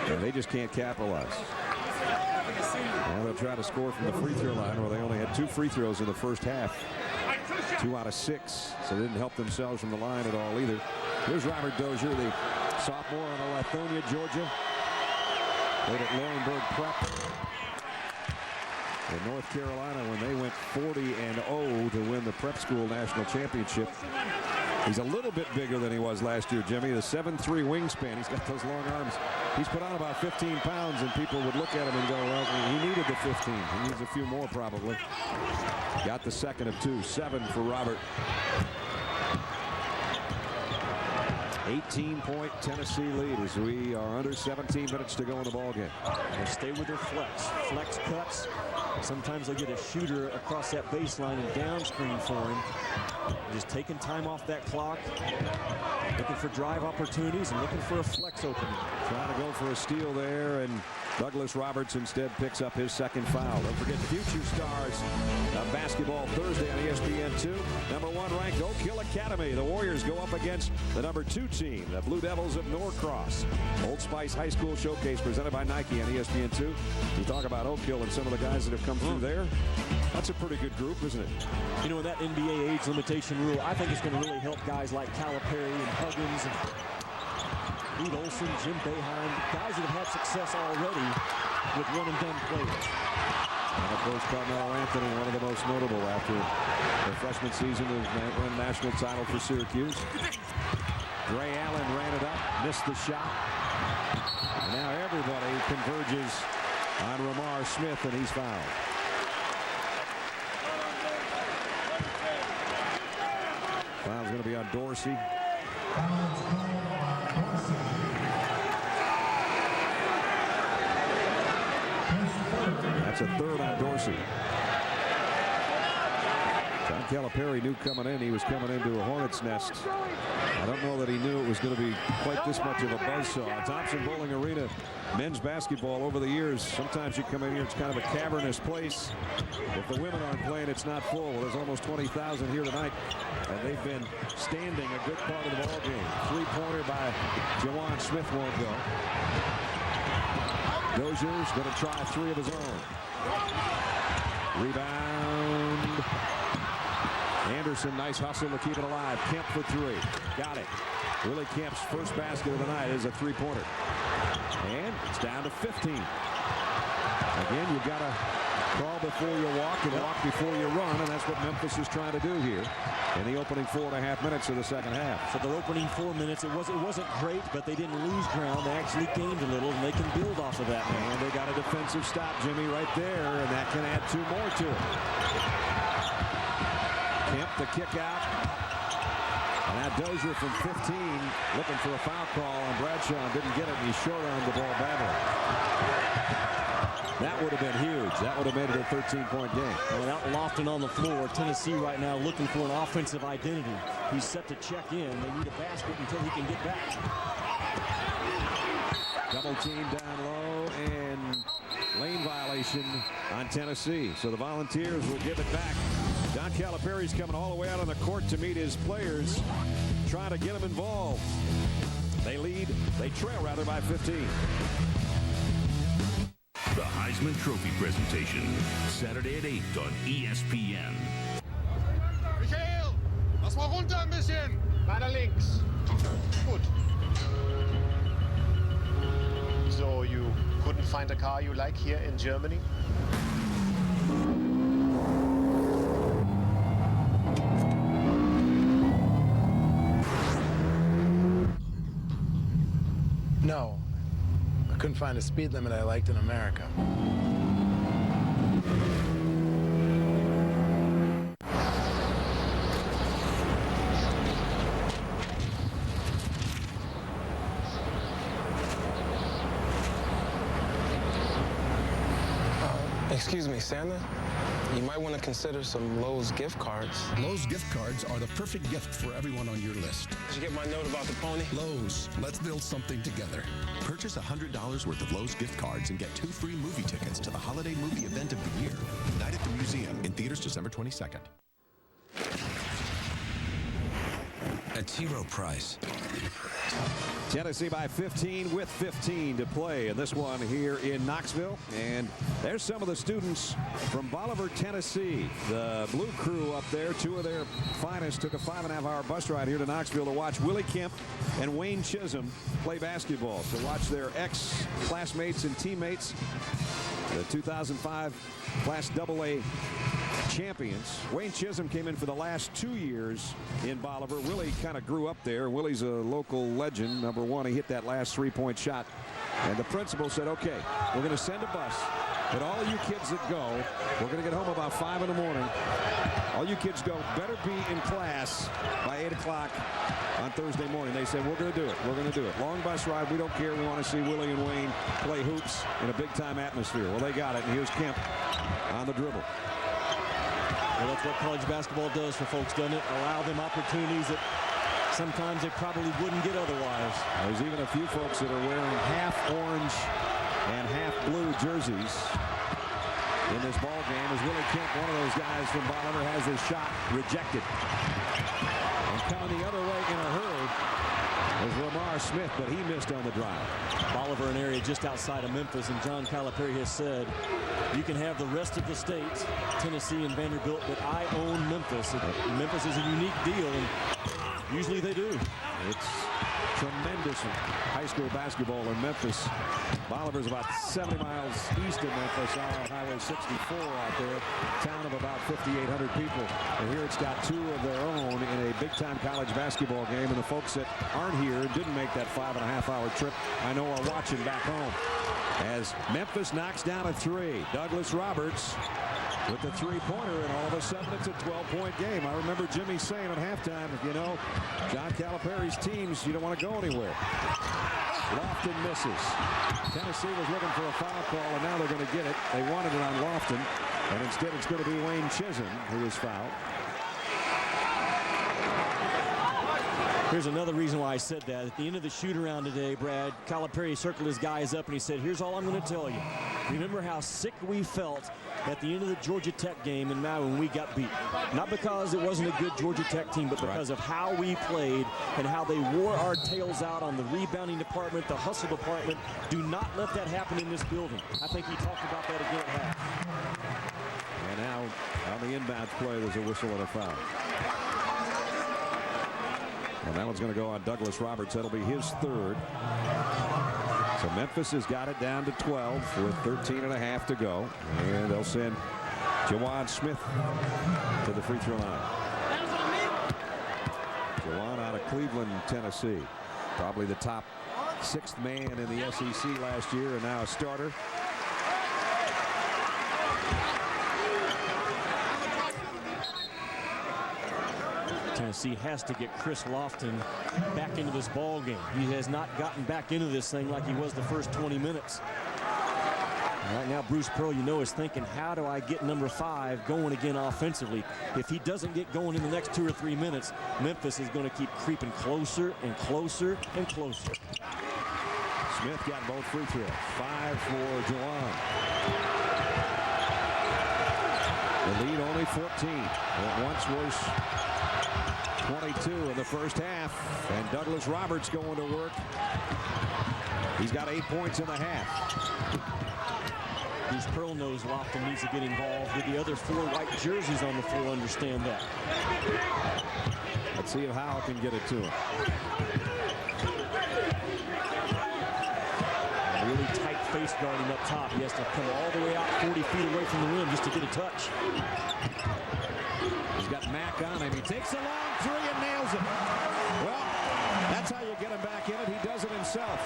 [SPEAKER 1] and they just can't capitalize. Now they'll try to score from the free throw line, where they only had 2 free throws in the first half. 2 out of 6, so they didn't help themselves from the line at all either. Here's Robert Dozier, the sophomore out of Lithonia, Georgia. Played at Laurinburg Prep in North Carolina when they went 40-0 to win the prep school national championship. He's a little bit bigger than he was last year, Jimmy. The 7'3" wingspan. He's got those long arms. He's put on about 15 pounds, and people would look at him and go, well, he needed the 15. He needs a few more, probably. Got the second of 2. 7 for Robert. 18-point Tennessee lead as we are under 17 minutes to go in the ballgame.
[SPEAKER 2] They stay with their flex cuts. Sometimes they get a shooter across that baseline and down screen for him. Just taking time off that clock, looking for drive opportunities and looking for a flex opening.
[SPEAKER 1] Trying to go for a steal there, and Douglas Roberts instead picks up his second foul. Don't forget Future Stars of Basketball Thursday on ESPN2. Number 1 ranked Oak Hill Academy. The Warriors go up against the number 2 team, the Blue Devils of Norcross. Old Spice High School Showcase presented by Nike on ESPN2. You talk about Oak Hill and some of the guys that have come through there. That's a pretty good group, isn't it?
[SPEAKER 2] You know, that NBA age limitation rule, I think it's going to really help guys like Calipari and Huggins and Pete Olson, Jim Boeheim, guys that have had success already with one-and-done players.
[SPEAKER 1] And of course, Carmelo Anthony, one of the most notable after the freshman season to win a national title for Syracuse. Ray Allen ran it up, missed the shot. And now everybody converges on Ramar Smith, and he's fouled. Foul's going to be on Dorsey. That's a third on Dorsey. John Calipari knew coming in he was coming into a hornet's nest. I don't know that he knew it was going to be quite this much of a buzzsaw. Thompson Bowling Arena, men's basketball over the years. Sometimes you come in here, it's kind of a cavernous place. If the women aren't playing, it's not full. Well, there's almost 20,000 here tonight, and they've been standing a good part of the ball game. Three-pointer by Jawan Smith won't go. Dozier's going to try 3 of his own. Rebound. Anderson, nice hustle to keep it alive. Kemp for 3. Got it. Willie Kemp's first basket of the night is a three-pointer. And it's down to 15. Again, you've got to crawl before you walk and walk before you run, and that's what Memphis is trying to do here in the opening 4.5 minutes of the second half.
[SPEAKER 2] So their opening 4 minutes, it wasn't great, but they didn't lose ground. They actually gained a little, and they can build off of that now.
[SPEAKER 1] And they got a defensive stop, Jimmy, right there, and that can add 2 more to it. Kemp the kick out. And now Dozier from 15 looking for a foul call, and Bradshaw didn't get it, and he short-armed the ball badly. That would have been huge. That would have made it a 13-point game.
[SPEAKER 2] Without Lofton on the floor, Tennessee right now looking for an offensive identity. He's set to check in. They need a basket until he can get back.
[SPEAKER 1] Double team down low, and lane violation on Tennessee. So the Volunteers will give it back. Don Calipari's coming all the way out on the court to meet his players, trying to get them involved. They trail rather by 15.
[SPEAKER 10] The Heisman Trophy presentation, Saturday at 8 on ESPN.
[SPEAKER 11] Michael, lass mal runter ein bisschen. Weiter links. Gut. So you couldn't find a car you like here in Germany?
[SPEAKER 12] No. I couldn't find a speed limit I liked in America.
[SPEAKER 13] Excuse me, Santa? You might want to consider some Lowe's gift cards.
[SPEAKER 14] Lowe's gift cards are the perfect gift for everyone on your list.
[SPEAKER 13] Did you get my note about the pony?
[SPEAKER 14] Lowe's, let's build something together.
[SPEAKER 15] Purchase $100 worth of Lowe's gift cards and get 2 free movie tickets to the holiday movie event of the year. Night at the Museum, in theaters December 22nd.
[SPEAKER 16] At T. Rowe Price.
[SPEAKER 1] Tennessee by 15 with 15 to play in this one here in Knoxville. And there's some of the students from Bolivar, Tennessee. The Blue Crew up there, 2 of their finest, took a 5.5-hour bus ride here to Knoxville to watch Willie Kemp and Wayne Chisholm play basketball. To watch their ex-classmates and teammates, the 2005 Class AA champions. Wayne Chisholm came in for the last 2 years in Bolivar. Willie kind of grew up there. Willie's a local legend. Number 1, he hit that last 3-point shot. And the principal said, okay, we're going to send a bus. But all of you kids that go, we're going to get home about 5 in the morning. all you kids better be in class by 8 o'clock on Thursday morning. They said, we're going to do it. We're going to do it. Long bus ride. We don't care. We want to see Willie and Wayne play hoops in a big-time atmosphere. Well, they got it, and here's Kemp on the dribble.
[SPEAKER 2] Well, that's what college basketball does for folks, doesn't it? Allow them opportunities that sometimes they probably wouldn't get otherwise.
[SPEAKER 1] There's even a few folks that are wearing half orange and half blue jerseys in this ball game, as Willie Kemp, one of those guys from Bolivar, has his shot rejected. And coming the other way in a hurry is Lamar Smith, but he missed on the drive.
[SPEAKER 2] Bolivar, an area just outside of Memphis, and John Calipari has said, you can have the rest of the state, Tennessee and Vanderbilt, but I own Memphis. Memphis is a unique deal, and usually they do.
[SPEAKER 1] It's tremendous high school basketball in Memphis. Bolivar's about 70 miles east of Memphis, on Highway 64 out there, town of about 5,800 people. And here it's got two of their own in a big-time college basketball game. And the folks that aren't here and didn't make that 5.5-hour trip, I know are watching back home. As Memphis knocks down a three, Douglas Roberts with the three-pointer, and all of a sudden it's a 12-point game. I remember Jimmy saying at halftime, you know, John Calipari's teams, you don't want to go anywhere. Lofton misses. Tennessee was looking for a foul call, and now they're going to get it. They wanted it on Lofton, and instead it's going to be Wayne Chisholm who is fouled.
[SPEAKER 2] Here's another reason why I said that. At the end of the shoot-around today, Brad, Calipari circled his guys up, and he said, here's all I'm going to tell you. Remember how sick we felt at the end of the Georgia Tech game in Maui when we got beat. Not because it wasn't a good Georgia Tech team, but because of how we played and how they wore our tails out on the rebounding department, the hustle department. Do not let that happen in this building. I think he talked about that again at half.
[SPEAKER 1] And now on the inbounds play, there's a whistle and a foul. And that one's going to go on Douglas Roberts. That'll be his third. So Memphis has got it down to 12 with 13.5 to go. And they'll send Jawan Smith to the free throw line. Jawan out of Cleveland, Tennessee. Probably the top 6th man in the SEC last year, and now a starter.
[SPEAKER 2] Tennessee has to get Chris Lofton back into this ball game. He has not gotten back into this thing like he was the first 20 minutes. Right now, Bruce Pearl, you know, is thinking, how do I get number 5 going again offensively? If he doesn't get going in the next 2 or 3 minutes, Memphis is going to keep creeping closer and closer and closer.
[SPEAKER 1] Smith got both free throws. 5 for Jawan. The lead only 14. It once was 22 in the first half, and Douglas Roberts going to work. He's got 8 points in the half.
[SPEAKER 2] Bruce Pearl knows Lofton needs to get involved. With the other 4 white jerseys on the floor, understand that.
[SPEAKER 1] Let's see if Howell can get it to him.
[SPEAKER 2] Really tight face guarding up top. He has to come all the way out 40 feet away from the rim just to get a touch.
[SPEAKER 1] He's got Mack on him. He takes a long three and nails it. Well, that's how you get him back in it. He does it himself.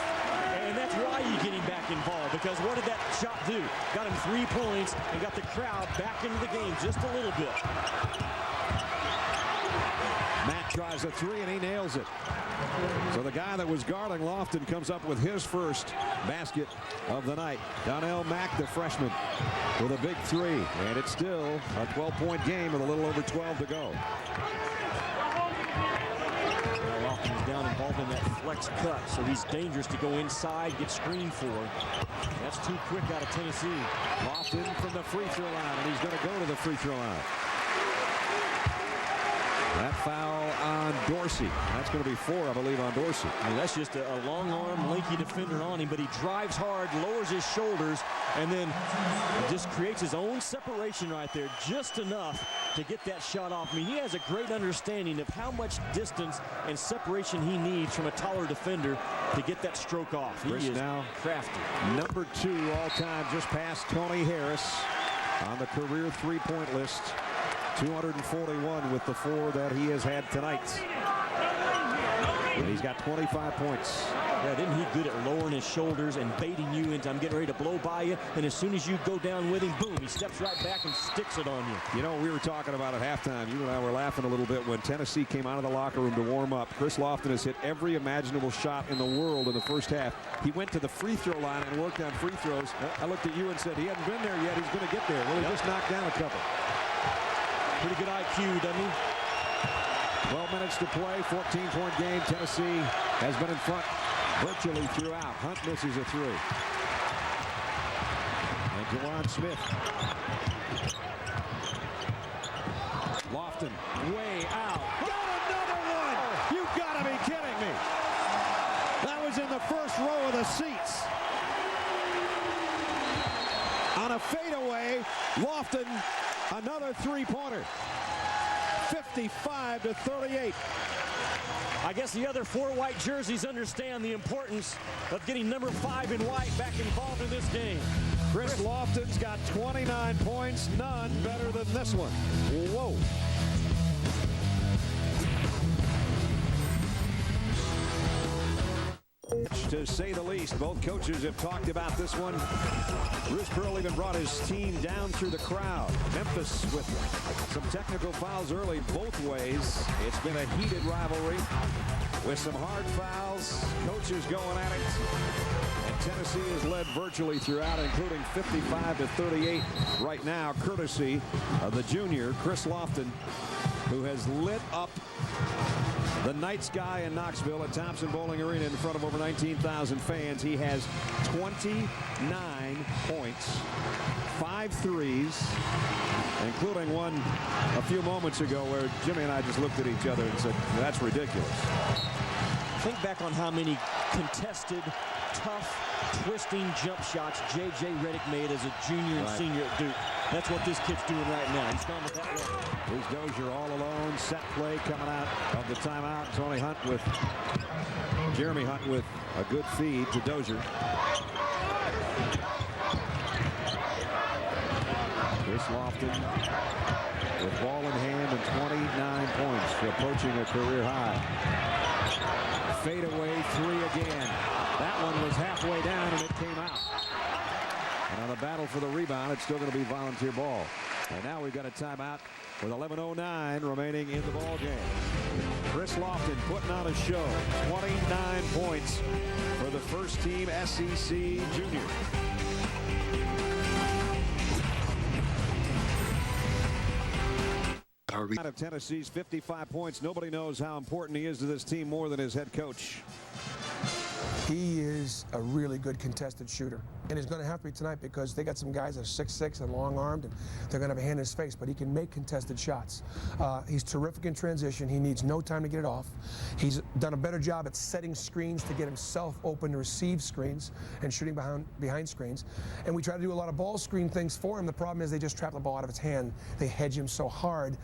[SPEAKER 2] And that's why you get him back involved, because what did that shot do? Got him 3 points and got the crowd back into the game just a little bit.
[SPEAKER 1] Mack tries a 3 and he nails it. So the guy that was guarding Lofton comes up with his first basket of the night. Donnell Mack, the freshman, with a big 3. And it's still a 12-point game with a little over 12 to go.
[SPEAKER 2] Lofton's down involved in that flex cut, so he's dangerous to go inside, get screened for. That's too quick out of Tennessee.
[SPEAKER 1] Lofton from the free throw line, and he's going to go to the free throw line. That foul on Dorsey. That's going to be 4, I believe, on Dorsey.
[SPEAKER 2] I mean, that's just a long arm, lanky defender on him, but he drives hard, lowers his shoulders, and then just creates his own separation right there, just enough to get that shot off. I mean, he has a great understanding of how much distance and separation he needs from a taller defender to get that stroke off. He is now crafty.
[SPEAKER 1] Number 2 all-time, just past Tony Harris on the career three-point list. 241 with the 4 that he has had tonight. And he's got 25 points.
[SPEAKER 2] Yeah, isn't he good at lowering his shoulders and baiting you into, I'm getting ready to blow by you, and as soon as you go down with him, boom, he steps right back and sticks it on you.
[SPEAKER 1] You know, we were talking about at halftime, you and I were laughing a little bit when Tennessee came out of the locker room to warm up. Chris Lofton has hit every imaginable shot in the world in the first half. He went to the free throw line and worked on free throws. I looked at you and said, he hasn't been there yet, he's going to get there. Well, he just knocked down a couple.
[SPEAKER 2] Pretty good IQ, doesn't he?
[SPEAKER 1] 12 minutes to play, 14-point game. Tennessee has been in front virtually throughout. Hunt misses a three. And Jawan Smith. Lofton way out. Got another one! You've got to be kidding me. That was in the first row of the seats. On a fadeaway, Lofton, another three-pointer. 55-38.
[SPEAKER 2] I guess the other 4 white jerseys understand the importance of getting number 5 in white back involved in this game.
[SPEAKER 1] Chris Lofton's got 29 points, none better than this one. Whoa. To say the least, both coaches have talked about this one. Bruce Pearl even brought his team down through the crowd. Memphis with some technical fouls early both ways. It's been a heated rivalry with some hard fouls. Coaches going at it. And Tennessee has led virtually throughout, including 55-38 right now, courtesy of the junior, Chris Lofton, who has lit up the night sky in Knoxville at Thompson Bowling Arena in front of over 19,000 fans. He has 29 points, 5 threes, including one a few moments ago where Jimmy and I just looked at each other and said, that's ridiculous.
[SPEAKER 2] Think back on how many contested, tough, twisting jump shots J.J. Redick made as a junior and senior at Duke. That's what this kid's doing right now. He's gone with that one.
[SPEAKER 1] Here's Dozier all alone. Set play coming out of the timeout. Tony Hunt with Jeremy Hunt with a good feed to Dozier. Chris Lofton with ball in hand and 29 points, approaching a career high. Fadeaway three again. That one was halfway down and it came out. And on the battle for the rebound, it's still going to be volunteer ball. And now we've got a timeout with 11:09 remaining in the ball game. Chris Lofton putting on a show. 29 points for the first team SEC junior. Out of Tennessee's 55 points, nobody knows how important he is to this team more than his head coach.
[SPEAKER 8] He is a really good contested shooter. And he's going to have to be tonight because they got some guys that are 6'6" and long-armed, and they're going to have a hand in his face, but he can make contested shots. He's terrific in transition. He needs no time to get it off. He's done a better job at setting screens to get himself open to receive screens and shooting behind screens. And we try to do a lot of ball screen things for him. The problem is they just trap the ball out of his hand. They hedge him so hard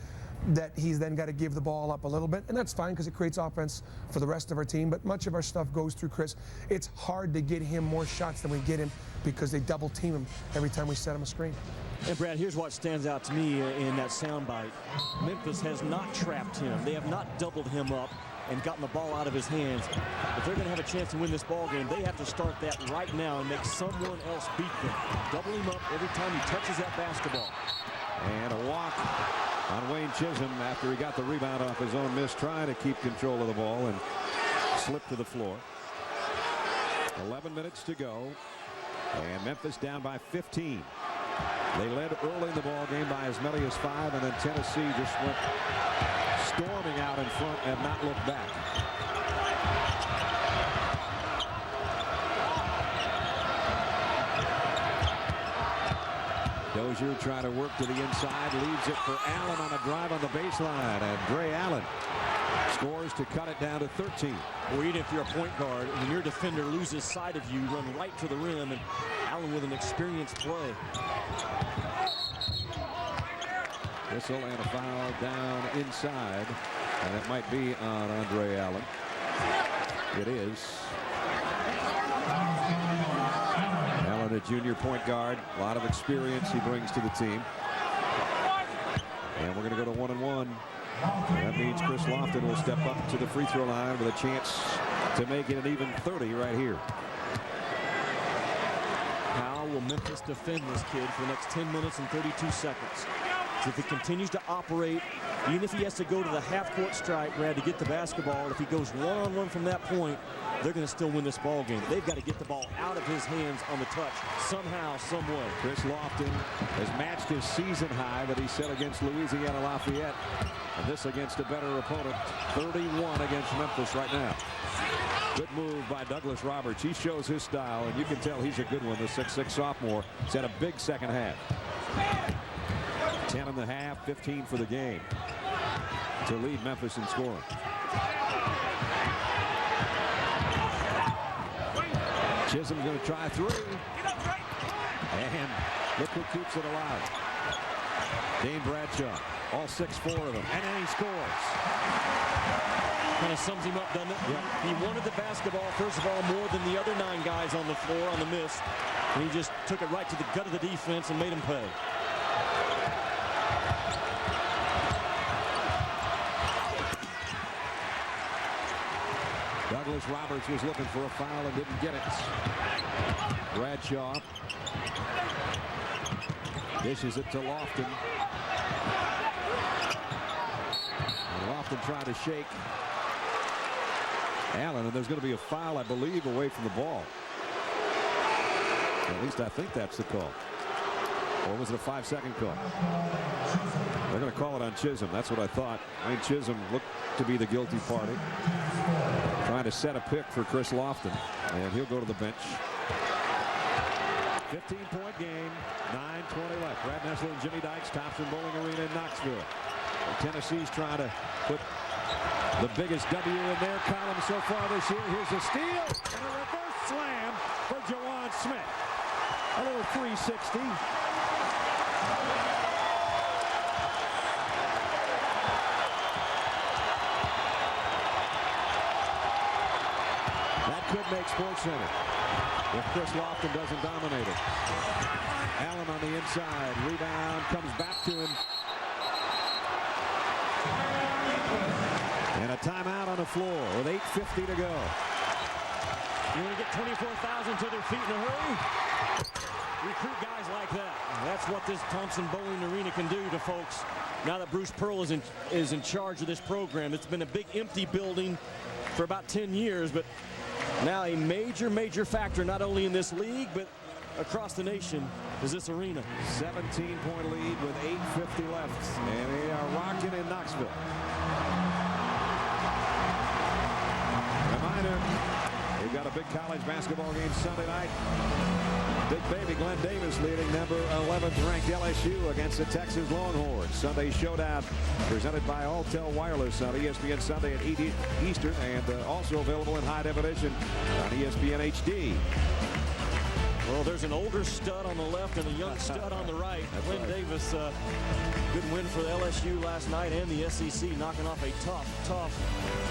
[SPEAKER 8] that he's then got to give the ball up a little bit, and that's fine because it creates offense for the rest of our team, but much of our stuff goes through Chris. It's hard to get him more shots than we get him because they double team him every time we set him a screen.
[SPEAKER 2] And Brad, here's what stands out to me in that soundbite. Memphis has not trapped him. They have not doubled him up and gotten the ball out of his hands. If they're going to have a chance to win this ball game, they have to start that right now and make someone else beat them. Double him up every time he touches that basketball.
[SPEAKER 1] And a walk on Wayne Chisholm after he got the rebound off his own miss, trying to keep control of the ball and slip to the floor. 11 minutes to go, and Memphis down by 15. They led early in the ball game by as many as 5, and then Tennessee just went storming out in front and not looked back. Dozier trying to work to the inside, leaves it for Allen on a drive on the baseline, and Dre Allen scores to cut it down to 13.
[SPEAKER 2] Well, even if you're a point guard, when your defender loses sight of you, run right to the rim, and Allen with an experienced play.
[SPEAKER 1] Whistle and a foul down inside, and it might be on Andre Allen. It is. Allen, a junior point guard, a lot of experience he brings to the team. And we're going to go to 1-1. That means Chris Lofton will step up to the free throw line with a chance to make it an even 30 right here.
[SPEAKER 2] How will Memphis defend this kid for the next 10 minutes and 32 seconds? So if he continues to operate, even if he has to go to the half-court strike, Brad, to get the basketball, if he goes one-on-one from that point, they're going to still win this ball game. They've got to get the ball out of his hands on the touch somehow, some way.
[SPEAKER 1] Chris Lofton has matched his season high that he set against Louisiana Lafayette. And this against a better opponent, 31 against Memphis right now. Good move by Douglas Roberts. He shows his style, and you can tell he's a good one, the 6'6 sophomore. He's had a big second half. 10 in the half, 15 for the game to lead Memphis in scoring. Chisholm's going to try three. And look who keeps it alive. Dane Bradshaw, all 6'4" of them, and then he scores.
[SPEAKER 2] Kind of sums him up, doesn't it? Yeah. He wanted the basketball, first of all, more than the other 9 guys on the floor on the miss. And he just took it right to the gut of the defense and made him pay.
[SPEAKER 1] Douglas Roberts was looking for a foul and didn't get it. Bradshaw dishes it to Lofton. And Lofton trying to shake Allen, and there's going to be a foul, I believe, away from the ball. At least I think that's the call. Or was it a 5-second call? They're going to call it on Chisholm. That's what I thought. Wayne Chisholm looked to be the guilty party. Trying to set a pick for Chris Lofton, and he'll go to the bench. 15-point game, 9:20 left. Brad Nessler and Jimmy Dykes, Thompson Bowling Arena in Knoxville. And Tennessee's trying to put the biggest W in their column so far this year. Here's a steal and a reverse slam for Jawan Smith. A little 360. Could make SportsCenter if Chris Lofton doesn't dominate it. Allen on the inside, rebound comes back to him, and a timeout on the floor with 8:50 to go.
[SPEAKER 2] You want to get 24,000 to their feet in a hurry? Recruit guys like that. That's what this Thompson Bowling Arena can do to folks. Now that Bruce Pearl is in charge of this program, it's been a big empty building for about 10 years, but now a major factor not only in this league but across the nation is this arena.
[SPEAKER 1] 17-point lead with 8:50 left, and they are rocking in Knoxville. Reminder, we've got a big college basketball game Sunday night. Big baby Glenn Davis leading number 11th ranked LSU against the Texas Longhorns. Sunday showdown presented by Alltel Wireless on ESPN Sunday at 8 Eastern, and also available in high definition on ESPN HD.
[SPEAKER 2] Well, there's an older stud on the left and a young stud on the right. Glenn Davis, good win for the LSU last night and the SEC, knocking off a tough,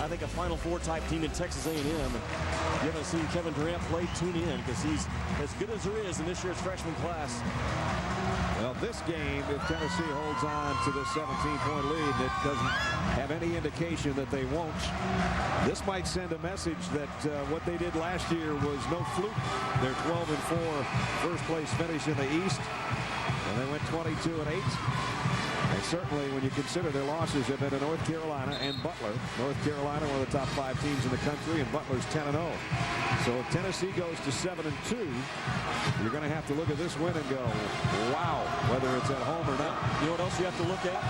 [SPEAKER 2] I think a Final Four type team in Texas A&M. If you haven't seen Kevin Durant play, tune in because he's as good as there is in this year's freshman class.
[SPEAKER 1] Well, this game, if Tennessee holds on to this 17-point lead, it doesn't have any indication that they won't. This might send a message that what they did last year was no fluke. They're 12-4 first place finish in the East, and they went 22-8. And certainly when you consider their losses have been to North Carolina and Butler. North Carolina, one of the top 5 teams in the country, and Butler's 10-0. So if Tennessee goes to 7-2, you're going to have to look at this win and go, wow, whether it's at home or not.
[SPEAKER 2] You know what else you have to look at?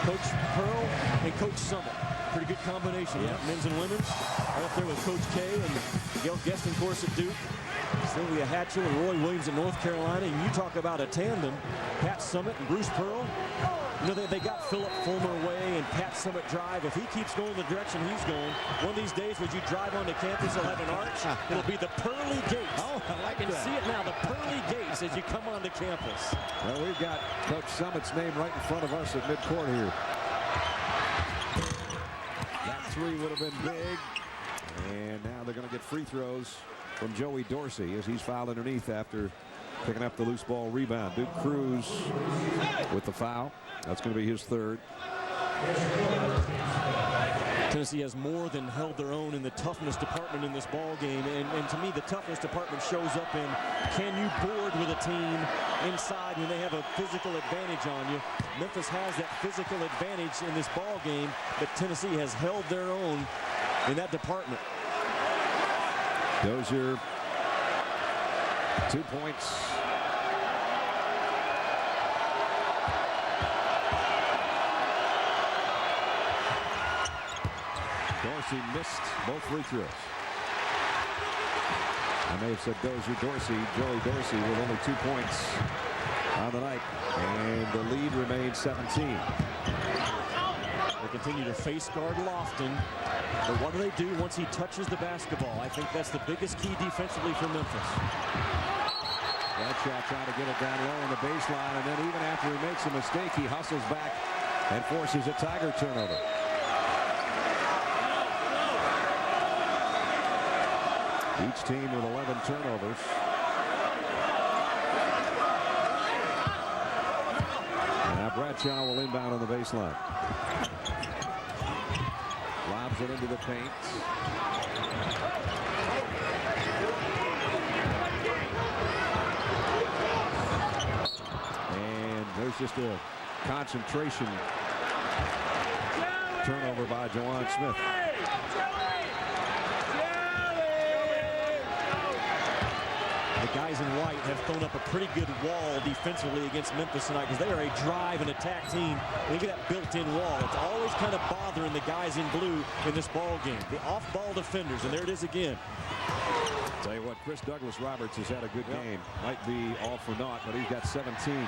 [SPEAKER 2] Coach Pearl and Coach Summit. Pretty good combination, yeah. Men's and women's. Right up there with Coach K and Gail Guest, of course, at Duke. Sylvia Hatchell and Roy Williams at North Carolina. And you talk about a tandem, Pat Summit and Bruce Pearl. You know, they got Philip Fulmer away and Pat Summit drive. If he keeps going the direction he's going, one of these days when you drive onto campus, he'll have an arch. It'll be the pearly gates.
[SPEAKER 1] Oh, I
[SPEAKER 2] can see it now, the pearly gates as you come onto campus.
[SPEAKER 1] Well, we've got Coach Summit's name right in front of us at midcourt here. That three would have been big. And now they're going to get free throws from Joey Dorsey as he's fouled underneath after picking up the loose ball rebound. Duke Cruz with the foul. That's going to be his third.
[SPEAKER 2] Tennessee has more than held their own in the toughness department in this ball game, and to me the toughness department shows up in, can you board with a team inside when they have a physical advantage on you? Memphis has that physical advantage in this ball game, but Tennessee has held their own in that department.
[SPEAKER 1] Dozier, 2 points. Dorsey missed both free throws. I may have said Dorsey, Joey Dorsey with only 2 points on the night, and the lead remains 17.
[SPEAKER 2] They continue to face guard Lofton, but what do they do once he touches the basketball? I think that's the biggest key defensively for Memphis.
[SPEAKER 1] Bradshaw trying to get it down low on the baseline, and then even after he makes a mistake, he hustles back and forces a Tiger turnover. Each team with 11 turnovers. Now Bradshaw will inbound on the baseline. Lobs it into the paint. And there's just a concentration turnover by Jawan Smith.
[SPEAKER 2] The guys in white have thrown up a pretty good wall defensively against Memphis tonight because they are a drive and attack team. Look at that built-in wall. It's always kind of bothering the guys in blue in this ball game. The off-ball defenders, and there it is again.
[SPEAKER 1] Tell you what, Chris Douglas Roberts has had a good game. Might be all for naught, but he's got 17.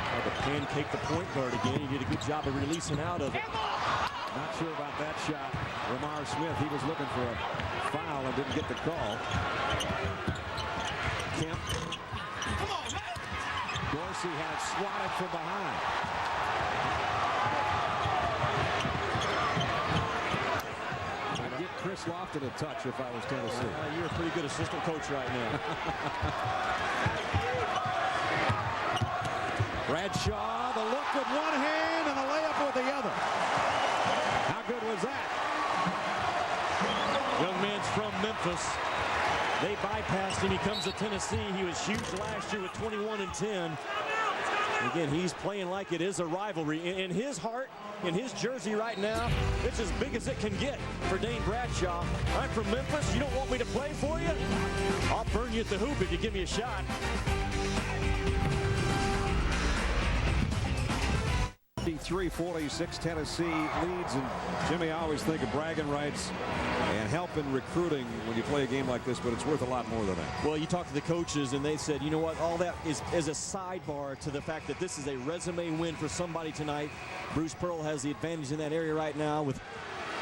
[SPEAKER 2] Had to pancake the point guard again. He did a good job of releasing out of it.
[SPEAKER 1] Not sure about that shot. Lamar Smith, he was looking for a foul and didn't get the call. Kemp. Dorsey had swatted from behind. I'd give Chris Lofton a touch if I was Tennessee.
[SPEAKER 2] You're a pretty good assistant coach right now.
[SPEAKER 1] Bradshaw, the look with one hand and the layup with the other. How good was that?
[SPEAKER 2] Young man's from Memphis. They bypassed him. He comes to Tennessee. He was huge last year with 21 and 10. Again, he's playing like it is a rivalry. In his heart, in his jersey right now, it's as big as it can get for Dane Bradshaw. I'm from Memphis. You don't want me to play for you? I'll burn you at the hoop if you give me a shot.
[SPEAKER 1] 53-46 Tennessee leads, and Jimmy, I always think of bragging rights and help in recruiting when you play a game like this, but it's worth a lot more than that.
[SPEAKER 2] Well, you talk to the coaches and they said, you know what, all that is a sidebar to the fact that this is a resume win for somebody tonight. Bruce Pearl has the advantage in that area right now with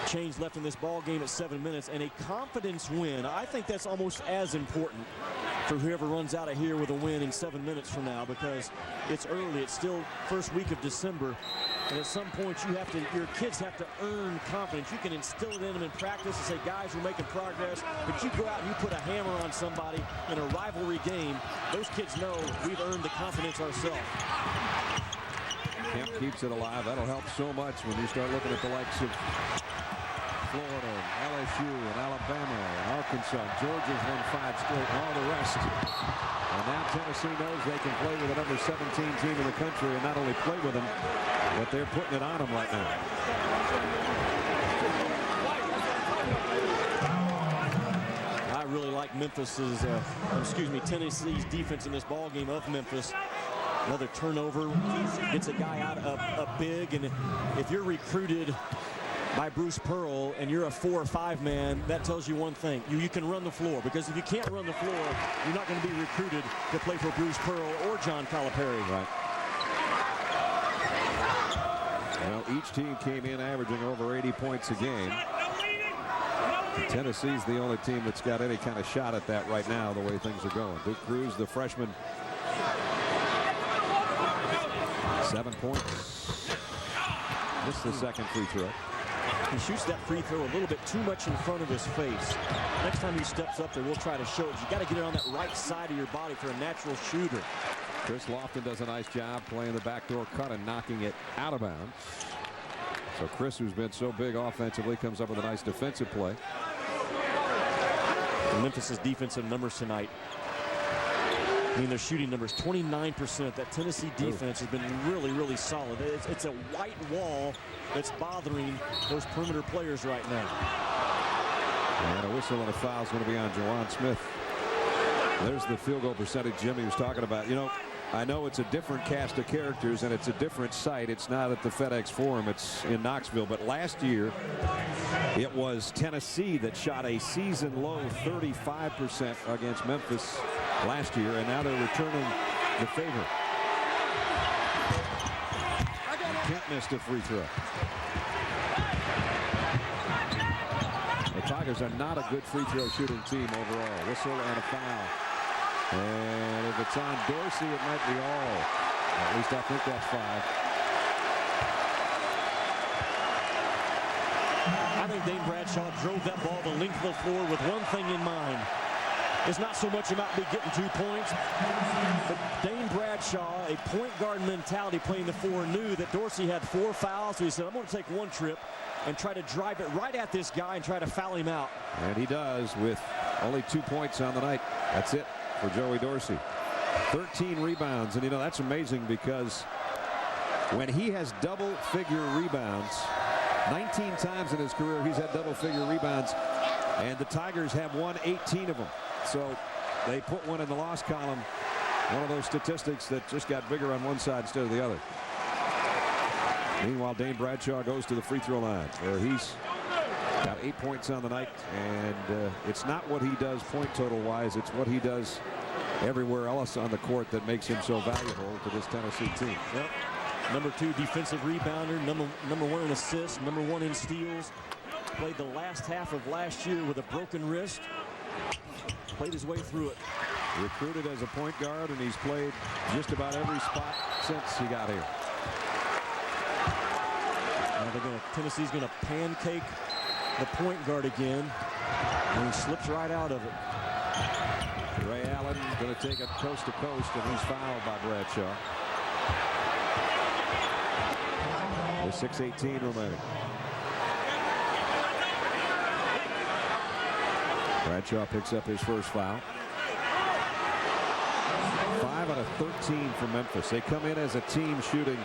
[SPEAKER 2] change left in this ball game at 7 minutes, and a confidence win. I think that's almost as important for whoever runs out of here with a win in 7 minutes from now, because it's early. It's still first week of December, and at some point your kids have to earn confidence. You can instill it in them in practice and say, guys, we're making progress, but you go out and you put a hammer on somebody in a rivalry game, those kids know we've earned the confidence ourselves.
[SPEAKER 1] Kemp keeps it alive. That'll help so much when you start looking at the likes of Florida, and LSU, and Alabama, and Arkansas. Georgia's won 5 straight, and all the rest. And now Tennessee knows they can play with the number 17 team in the country, and not only play with them, but they're putting it on them right now.
[SPEAKER 2] I really like Tennessee's defense in this ball game of Memphis. Another turnover gets a guy out a big, and if you're recruited by Bruce Pearl and you're a 4 or 5 man, that tells you one thing: you can run the floor, because if you can't run the floor, you're not going to be recruited to play for Bruce Pearl or John Calipari.
[SPEAKER 1] Right. Well, each team came in averaging over 80 points a game. Tennessee's the only team that's got any kind of shot at that right now, the way things are going. Duke Cruz, the freshman, 7 points. Missed the second free throw.
[SPEAKER 2] He shoots that free throw a little bit too much in front of his face. Next time he steps up there, we'll try to show it. You got to get it on that right side of your body for a natural shooter.
[SPEAKER 1] Chris Lofton does a nice job playing the backdoor cut and knocking it out of bounds. So Chris, who's been so big offensively, comes up with a nice defensive play.
[SPEAKER 2] And Memphis' defensive numbers tonight. I mean, their shooting numbers, 29%. That Tennessee defense has been really, really solid. It's a white wall that's bothering those perimeter players right now.
[SPEAKER 1] And a whistle and a foul is going to be on Jawan Smith. There's the field goal percentage Jimmy was talking about. You know, I know it's a different cast of characters and it's a different site. It's not at the FedEx Forum. It's in Knoxville. But last year, it was Tennessee that shot a season-low 35% against Memphis last year, and now they're returning the favor. Kent missed a free throw. The Tigers are not a good free throw shooting team overall. Whistle and a foul. And if it's on Dorsey, it might be all. At least I think that's 5.
[SPEAKER 2] I think Dane Bradshaw drove that ball the length of the floor with one thing in mind. It's not so much about me getting 2 points, but Dane Bradshaw, a point guard mentality playing the 4, knew that Dorsey had 4 fouls, so he said, I'm going to take one trip and try to drive it right at this guy and try to foul him out.
[SPEAKER 1] And he does with only 2 points on the night. That's it for Joey Dorsey. 13 rebounds, and you know, that's amazing because when he has double-figure rebounds, 19 times in his career he's had double-figure rebounds, and the Tigers have won 18 of them. So they put one in the loss column. One of those statistics that just got bigger on one side instead of the other. Meanwhile, Dane Bradshaw goes to the free throw line where he's got 8 points on the night, and it's not what he does point total wise, it's what he does everywhere else on the court that makes him so valuable to this Tennessee team.
[SPEAKER 2] Yep. Number 2 defensive rebounder, number 1 in assists, number 1 in steals. Played the last half of last year with a broken wrist. Played his way through it.
[SPEAKER 1] Recruited as a point guard, and he's played just about every spot since he got here.
[SPEAKER 2] Now Tennessee's going to pancake the point guard again, and he slips right out of it.
[SPEAKER 1] Ray Allen going to take it coast to coast, and he's fouled by Bradshaw. With 6:18 remaining. Bradshaw picks up his first foul. 5 out of 13 for Memphis. They come in as a team shooting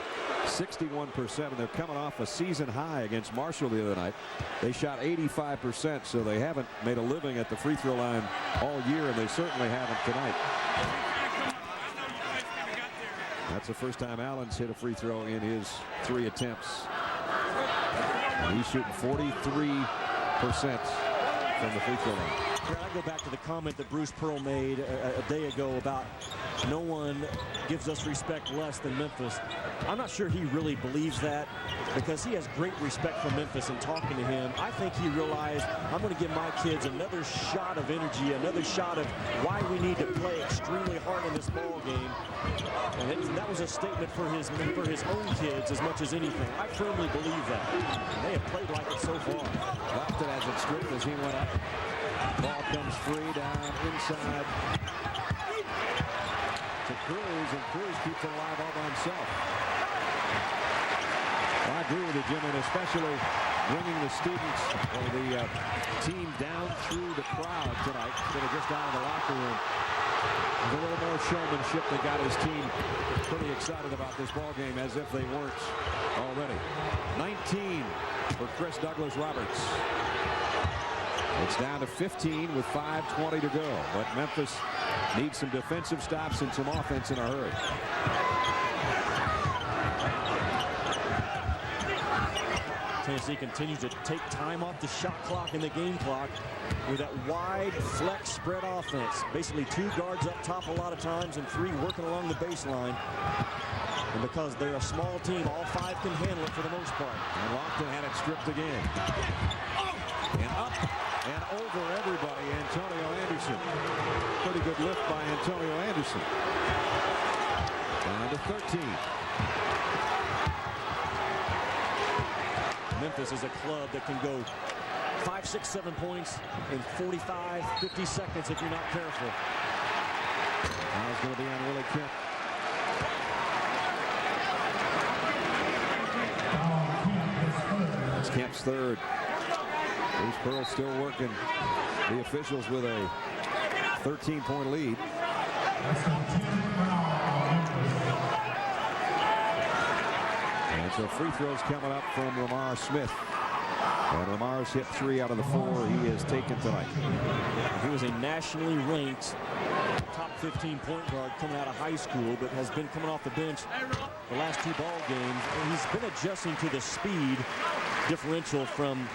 [SPEAKER 1] 61%, and they're coming off a season high against Marshall the other night. They shot 85%, so they haven't made a living at the free throw line all year, and they certainly haven't tonight. That's the first time Allen's hit a free throw in his 3 attempts. And he's shooting 43% from the free throw line.
[SPEAKER 2] I go back to the comment that Bruce Pearl made a day ago about no one gives us respect less than Memphis. I'm not sure he really believes that, because he has great respect for Memphis, and talking to him, I think he realized, I'm going to give my kids another shot of energy, another shot of why we need to play extremely hard in this ball game. And that was a statement for his own kids as much as anything. I firmly believe that. And they have played like it so far.
[SPEAKER 1] Left it as it stripped as he went up. Ball comes free down inside to Cruz, and Cruz keeps it alive all by himself. Well, I agree with you, Jim, and especially bringing the students or the team down through the crowd tonight instead of just out of the locker room. There's a little more showmanship that got his team pretty excited about this ball game, as if they weren't already. 19 for Chris Douglas Roberts. It's down to 15 with 5:20 to go, but Memphis needs some defensive stops and some offense in a hurry.
[SPEAKER 2] Tennessee continues to take time off the shot clock and the game clock with that wide flex spread offense. Basically 2 guards up top a lot of times and 3 working along the baseline. And because they're a small team, all 5 can handle it for the most part.
[SPEAKER 1] And Lofton had it stripped again. And up and over everybody, Antonio Anderson. Pretty good lift by Antonio Anderson. Down to 13.
[SPEAKER 2] Memphis is a club that can go 5, 6, 7 points in 45, 50 seconds if you're not careful.
[SPEAKER 1] Now it's going to be on Willie Kemp. Kemp's third. Bruce Pearl still working the officials with a 13-point lead. And so free throws coming up from Lamar Smith. And Lamar's hit 3 out of the 4 he has taken tonight.
[SPEAKER 2] He was a nationally ranked top 15 point guard coming out of high school, but has been coming off the bench the last 2 ball games. And he's been adjusting to the speed differential from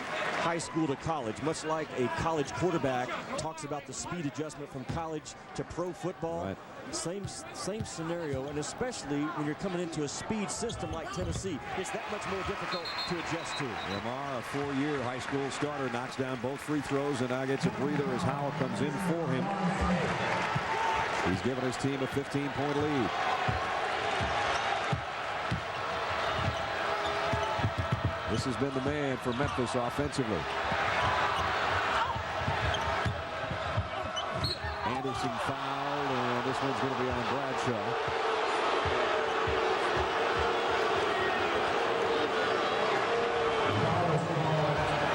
[SPEAKER 2] high school to college, much like a college quarterback talks about the speed adjustment from college to pro football.
[SPEAKER 1] Right.
[SPEAKER 2] Same scenario, and especially when you're coming into a speed system like Tennessee, it's that much more difficult to adjust to.
[SPEAKER 1] Lamar, a 4-year high school starter, knocks down both free throws and now gets a breather as Howell comes in for him. He's given his team a 15-point lead. This has been the man for Memphis offensively. Anderson fouled, and this one's going to be on Bradshaw.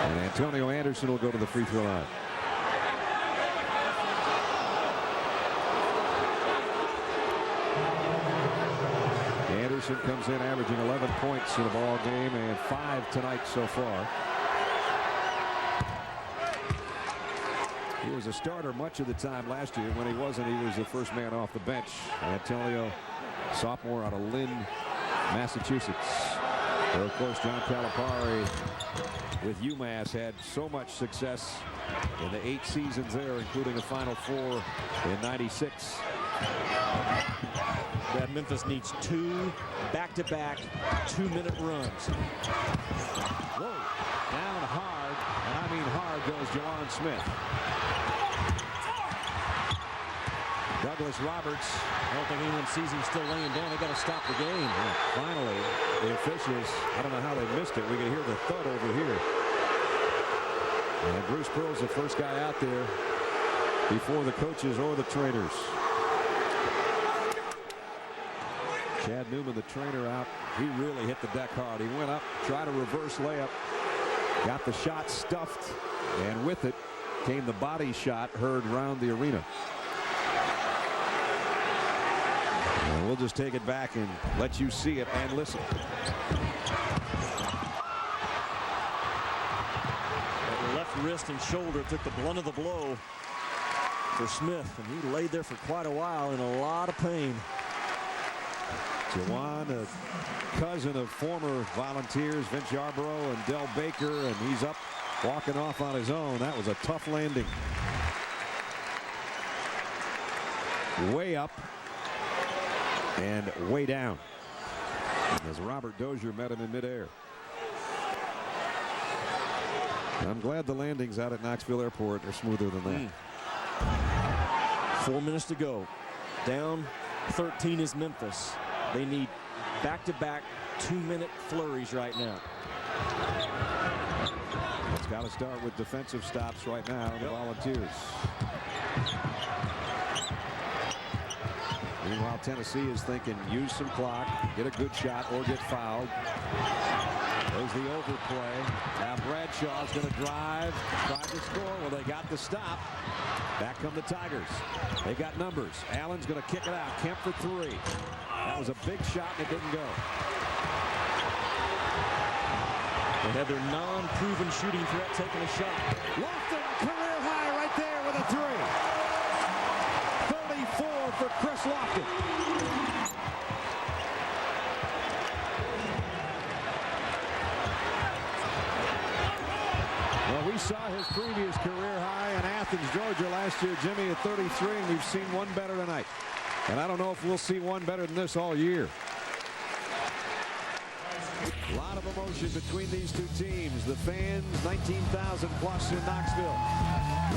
[SPEAKER 1] And Antonio Anderson will go to the free throw line. Anderson comes in averaging 11 points in the ball game and 5 tonight so far. He was a starter much of the time last year. When he wasn't, he was the first man off the bench. Antonio, sophomore out of Lynn, Massachusetts. So of course, John Calipari with UMass had so much success in the 8 seasons there, including a Final Four in '96.
[SPEAKER 2] That Memphis needs 2 back-to-back 2-minute runs.
[SPEAKER 1] Whoa, down hard, and I mean hard, goes Jawan Smith. Douglas Roberts.
[SPEAKER 2] I don't think anyone sees him still laying down. They got to stop the game.
[SPEAKER 1] Finally, the officials, I don't know how they missed it. We can hear the thud over here. And Bruce Pearl's the first guy out there before the coaches or the trainers. Chad Newman, the trainer, out. He really hit the deck hard. He went up, tried a reverse layup, got the shot stuffed, and with it came the body shot heard around the arena. And we'll just take it back and let you see it and listen.
[SPEAKER 2] The left wrist and shoulder took the blunt of the blow for Smith, and he laid there for quite a while in a lot of pain.
[SPEAKER 1] Jawan, a cousin of former Volunteers Vince Yarborough and Del Baker, and he's up walking off on his own. That was a tough landing. Way up and way down as Robert Dozier met him in midair. I'm glad the landings out at Knoxville Airport are smoother than that.
[SPEAKER 2] 4 minutes to go. Down 13 is Memphis. They need back-to-back 2-minute flurries right now.
[SPEAKER 1] It's got to start with defensive stops right now, the Volunteers. Meanwhile, Tennessee is thinking use some clock, get a good shot, or get fouled. There's the overplay. Now Bradshaw's going to drive, try to score. Well, they got the stop. Back come the Tigers. They got numbers. Allen's going to kick it out. Kemp for 3. That was a big shot, and it didn't go.
[SPEAKER 2] They had their non-proven shooting threat taking a shot.
[SPEAKER 1] Lofton, career high right there with a 3. 34 for Chris Lofton. Well, we saw his previous career high in Athens, Georgia last year, Jimmy, at 33, and we've seen one better tonight. And I don't know if we'll see one better than this all year. A lot of emotion between these two teams. The fans, 19,000 plus in Knoxville,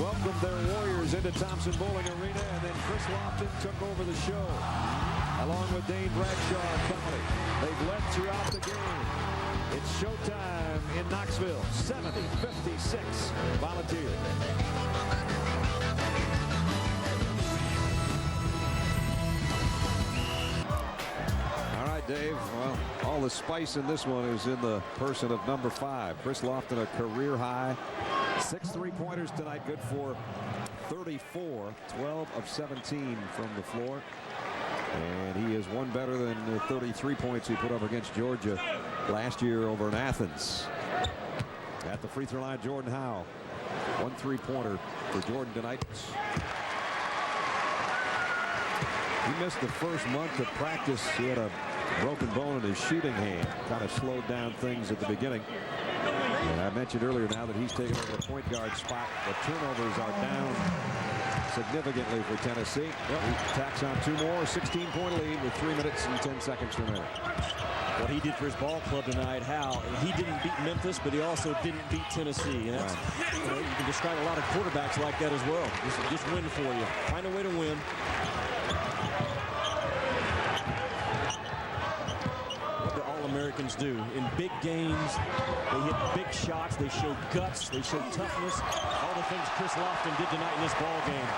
[SPEAKER 1] welcomed their Warriors into Thompson Bowling Arena, and then Chris Lofton took over the show, along with Dane Bradshaw and company. They've led throughout the game. It's showtime in Knoxville. 70-56 Volunteers. Dave. Well, all the spice in this one is in the person of number 5. Chris Lofton, a career high. 6 3-pointers tonight, good for 34, 12 of 17 from the floor. And he is one better than the 33 points he put up against Georgia last year over in Athens. At the free throw line, Jordan Howe. 1 3-pointer for Jordan tonight. He missed the first month of practice. He had a broken bone in his shooting hand. Kind of slowed down things at the beginning. And I mentioned earlier now that he's taken over the point guard spot. The turnovers are down significantly for Tennessee. He tacks on 2 more. 16-point lead with 3 minutes and 10 seconds remaining.
[SPEAKER 2] What he did for his ball club tonight, Hal, he didn't beat Memphis, but he also didn't beat Tennessee. And that's, you can describe a lot of quarterbacks like that as well. Just win for you. Find a way to win. What do All-Americans do? In big games, they hit big shots, they show guts, they show toughness. All the things Chris Lofton did tonight in this ball game.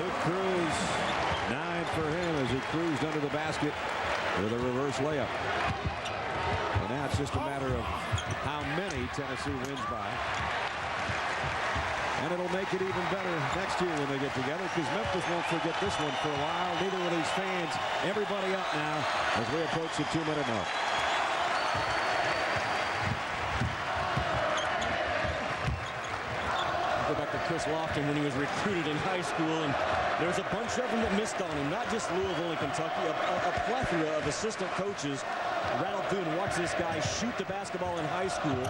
[SPEAKER 1] Duke Cruz, 9 for him as he cruised under the basket with a reverse layup. And now it's just a matter of how many Tennessee wins by. And it'll make it even better next year when they get together, because Memphis won't forget this one for a while. Neither will these fans. Everybody up now as we approach the 2-minute mark.
[SPEAKER 2] Go back to Chris Lofton when he was recruited in high school, and there's a bunch of them that missed on him. Not just Louisville and Kentucky, a plethora of assistant coaches rattled through and watched this guy shoot the basketball in high school,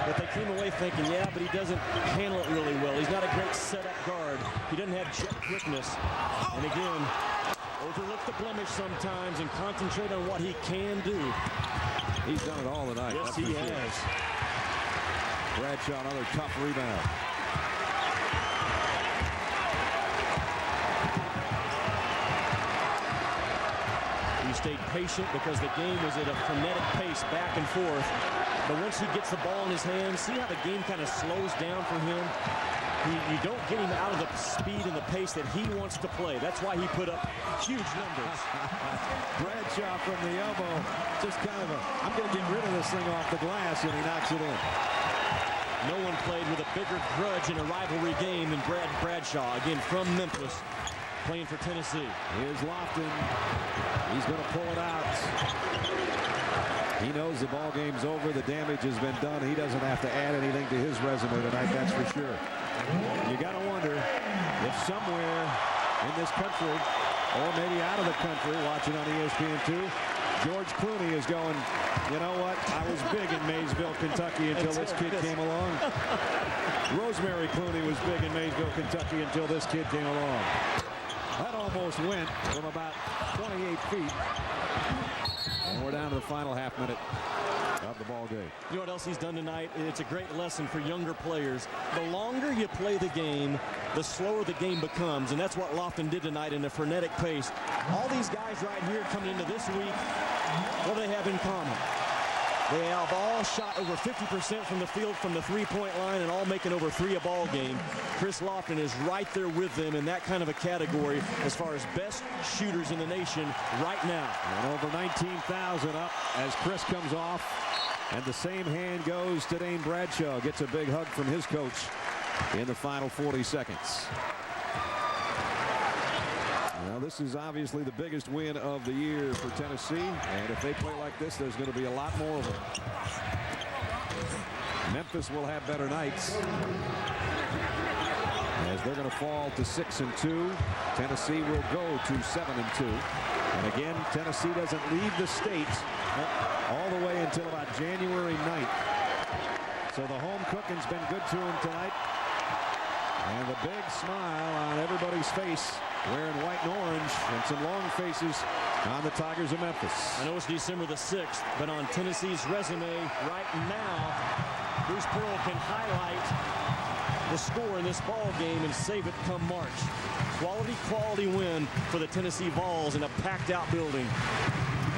[SPEAKER 2] but they came away thinking, yeah, but he doesn't handle it really well. He's not a great setup guard. He doesn't have jet quickness. And again, overlook the blemish sometimes and concentrate on what he can do.
[SPEAKER 1] He's done it all tonight.
[SPEAKER 2] Yes, he has.
[SPEAKER 1] Bradshaw, another tough rebound.
[SPEAKER 2] He stayed patient because the game was at a frenetic pace back and forth. But once he gets the ball in his hands, see how the game kind of slows down for him? You don't get him out of the speed and the pace that he wants to play. That's why he put up huge numbers.
[SPEAKER 1] Bradshaw from the elbow. Just kind of I'm going to get rid of this thing off the glass, and he knocks it in.
[SPEAKER 2] No one played with a bigger grudge in a rivalry game than Bradshaw. Again, from Memphis, playing for Tennessee.
[SPEAKER 1] Here's Lofton. He's going to pull it out. He knows the ball game's over. The damage has been done. He doesn't have to add anything to his resume tonight, that's for sure. You got to wonder if somewhere in this country, or maybe out of the country, watching on ESPN2, George Clooney is going, you know what? I was big in Maysville, Kentucky until this kid came along. Rosemary Clooney was big in Maysville, Kentucky until this kid came along. That almost went from about 28 feet. And we're down to the final half minute of the ball game.
[SPEAKER 2] You know what else he's done tonight? It's a great lesson for younger players. The longer you play the game, the slower the game becomes, and that's what Lofton did tonight in a frenetic pace. All these guys right here coming into this week, what do they have in common? They have all shot over 50% from the field from the three-point line and all making over 3 a ball game. Chris Lofton is right there with them in that kind of a category as far as best shooters in the nation right now.
[SPEAKER 1] And over 19,000 up as Chris comes off. And the same hand goes to Dane Bradshaw. Gets a big hug from his coach in the final 40 seconds. Well, this is obviously the biggest win of the year for Tennessee. And if they play like this, there's going to be a lot more of them. Memphis will have better nights, as they're going to fall to 6-2. Tennessee will go to 7-2. And again, Tennessee doesn't leave the state all the way until about January 9th. So the home cooking's been good to them tonight. And the big smile on everybody's face, wearing white and orange, and some long faces on the Tigers of Memphis.
[SPEAKER 2] I know it's December the 6th, but on Tennessee's resume right now, Bruce Pearl can highlight the score in this ball game and save it come March. Quality win for the Tennessee Vols in a packed-out building.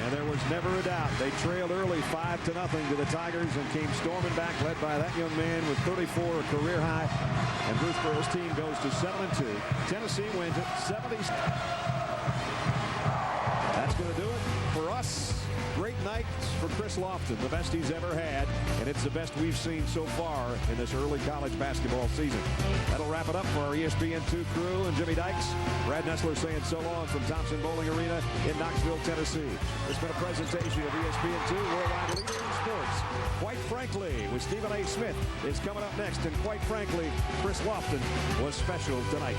[SPEAKER 1] And there was never a doubt. They trailed early 5-0 to the Tigers and came storming back, led by that young man with 34, a career high. And Bruce Pearl's team goes to 7-2. Tennessee wins it 70. That's going to do it for Plus, great night for Chris Lofton, the best he's ever had, and it's the best we've seen so far in this early college basketball season. That'll wrap it up for our ESPN2 crew and Jimmy Dykes. Brad Nessler saying so long from Thompson Bowling Arena in Knoxville, Tennessee. It's been a presentation of ESPN2, worldwide leader in sports. Quite Frankly, with Stephen A. Smith, is coming up next, and quite frankly, Chris Lofton was special tonight.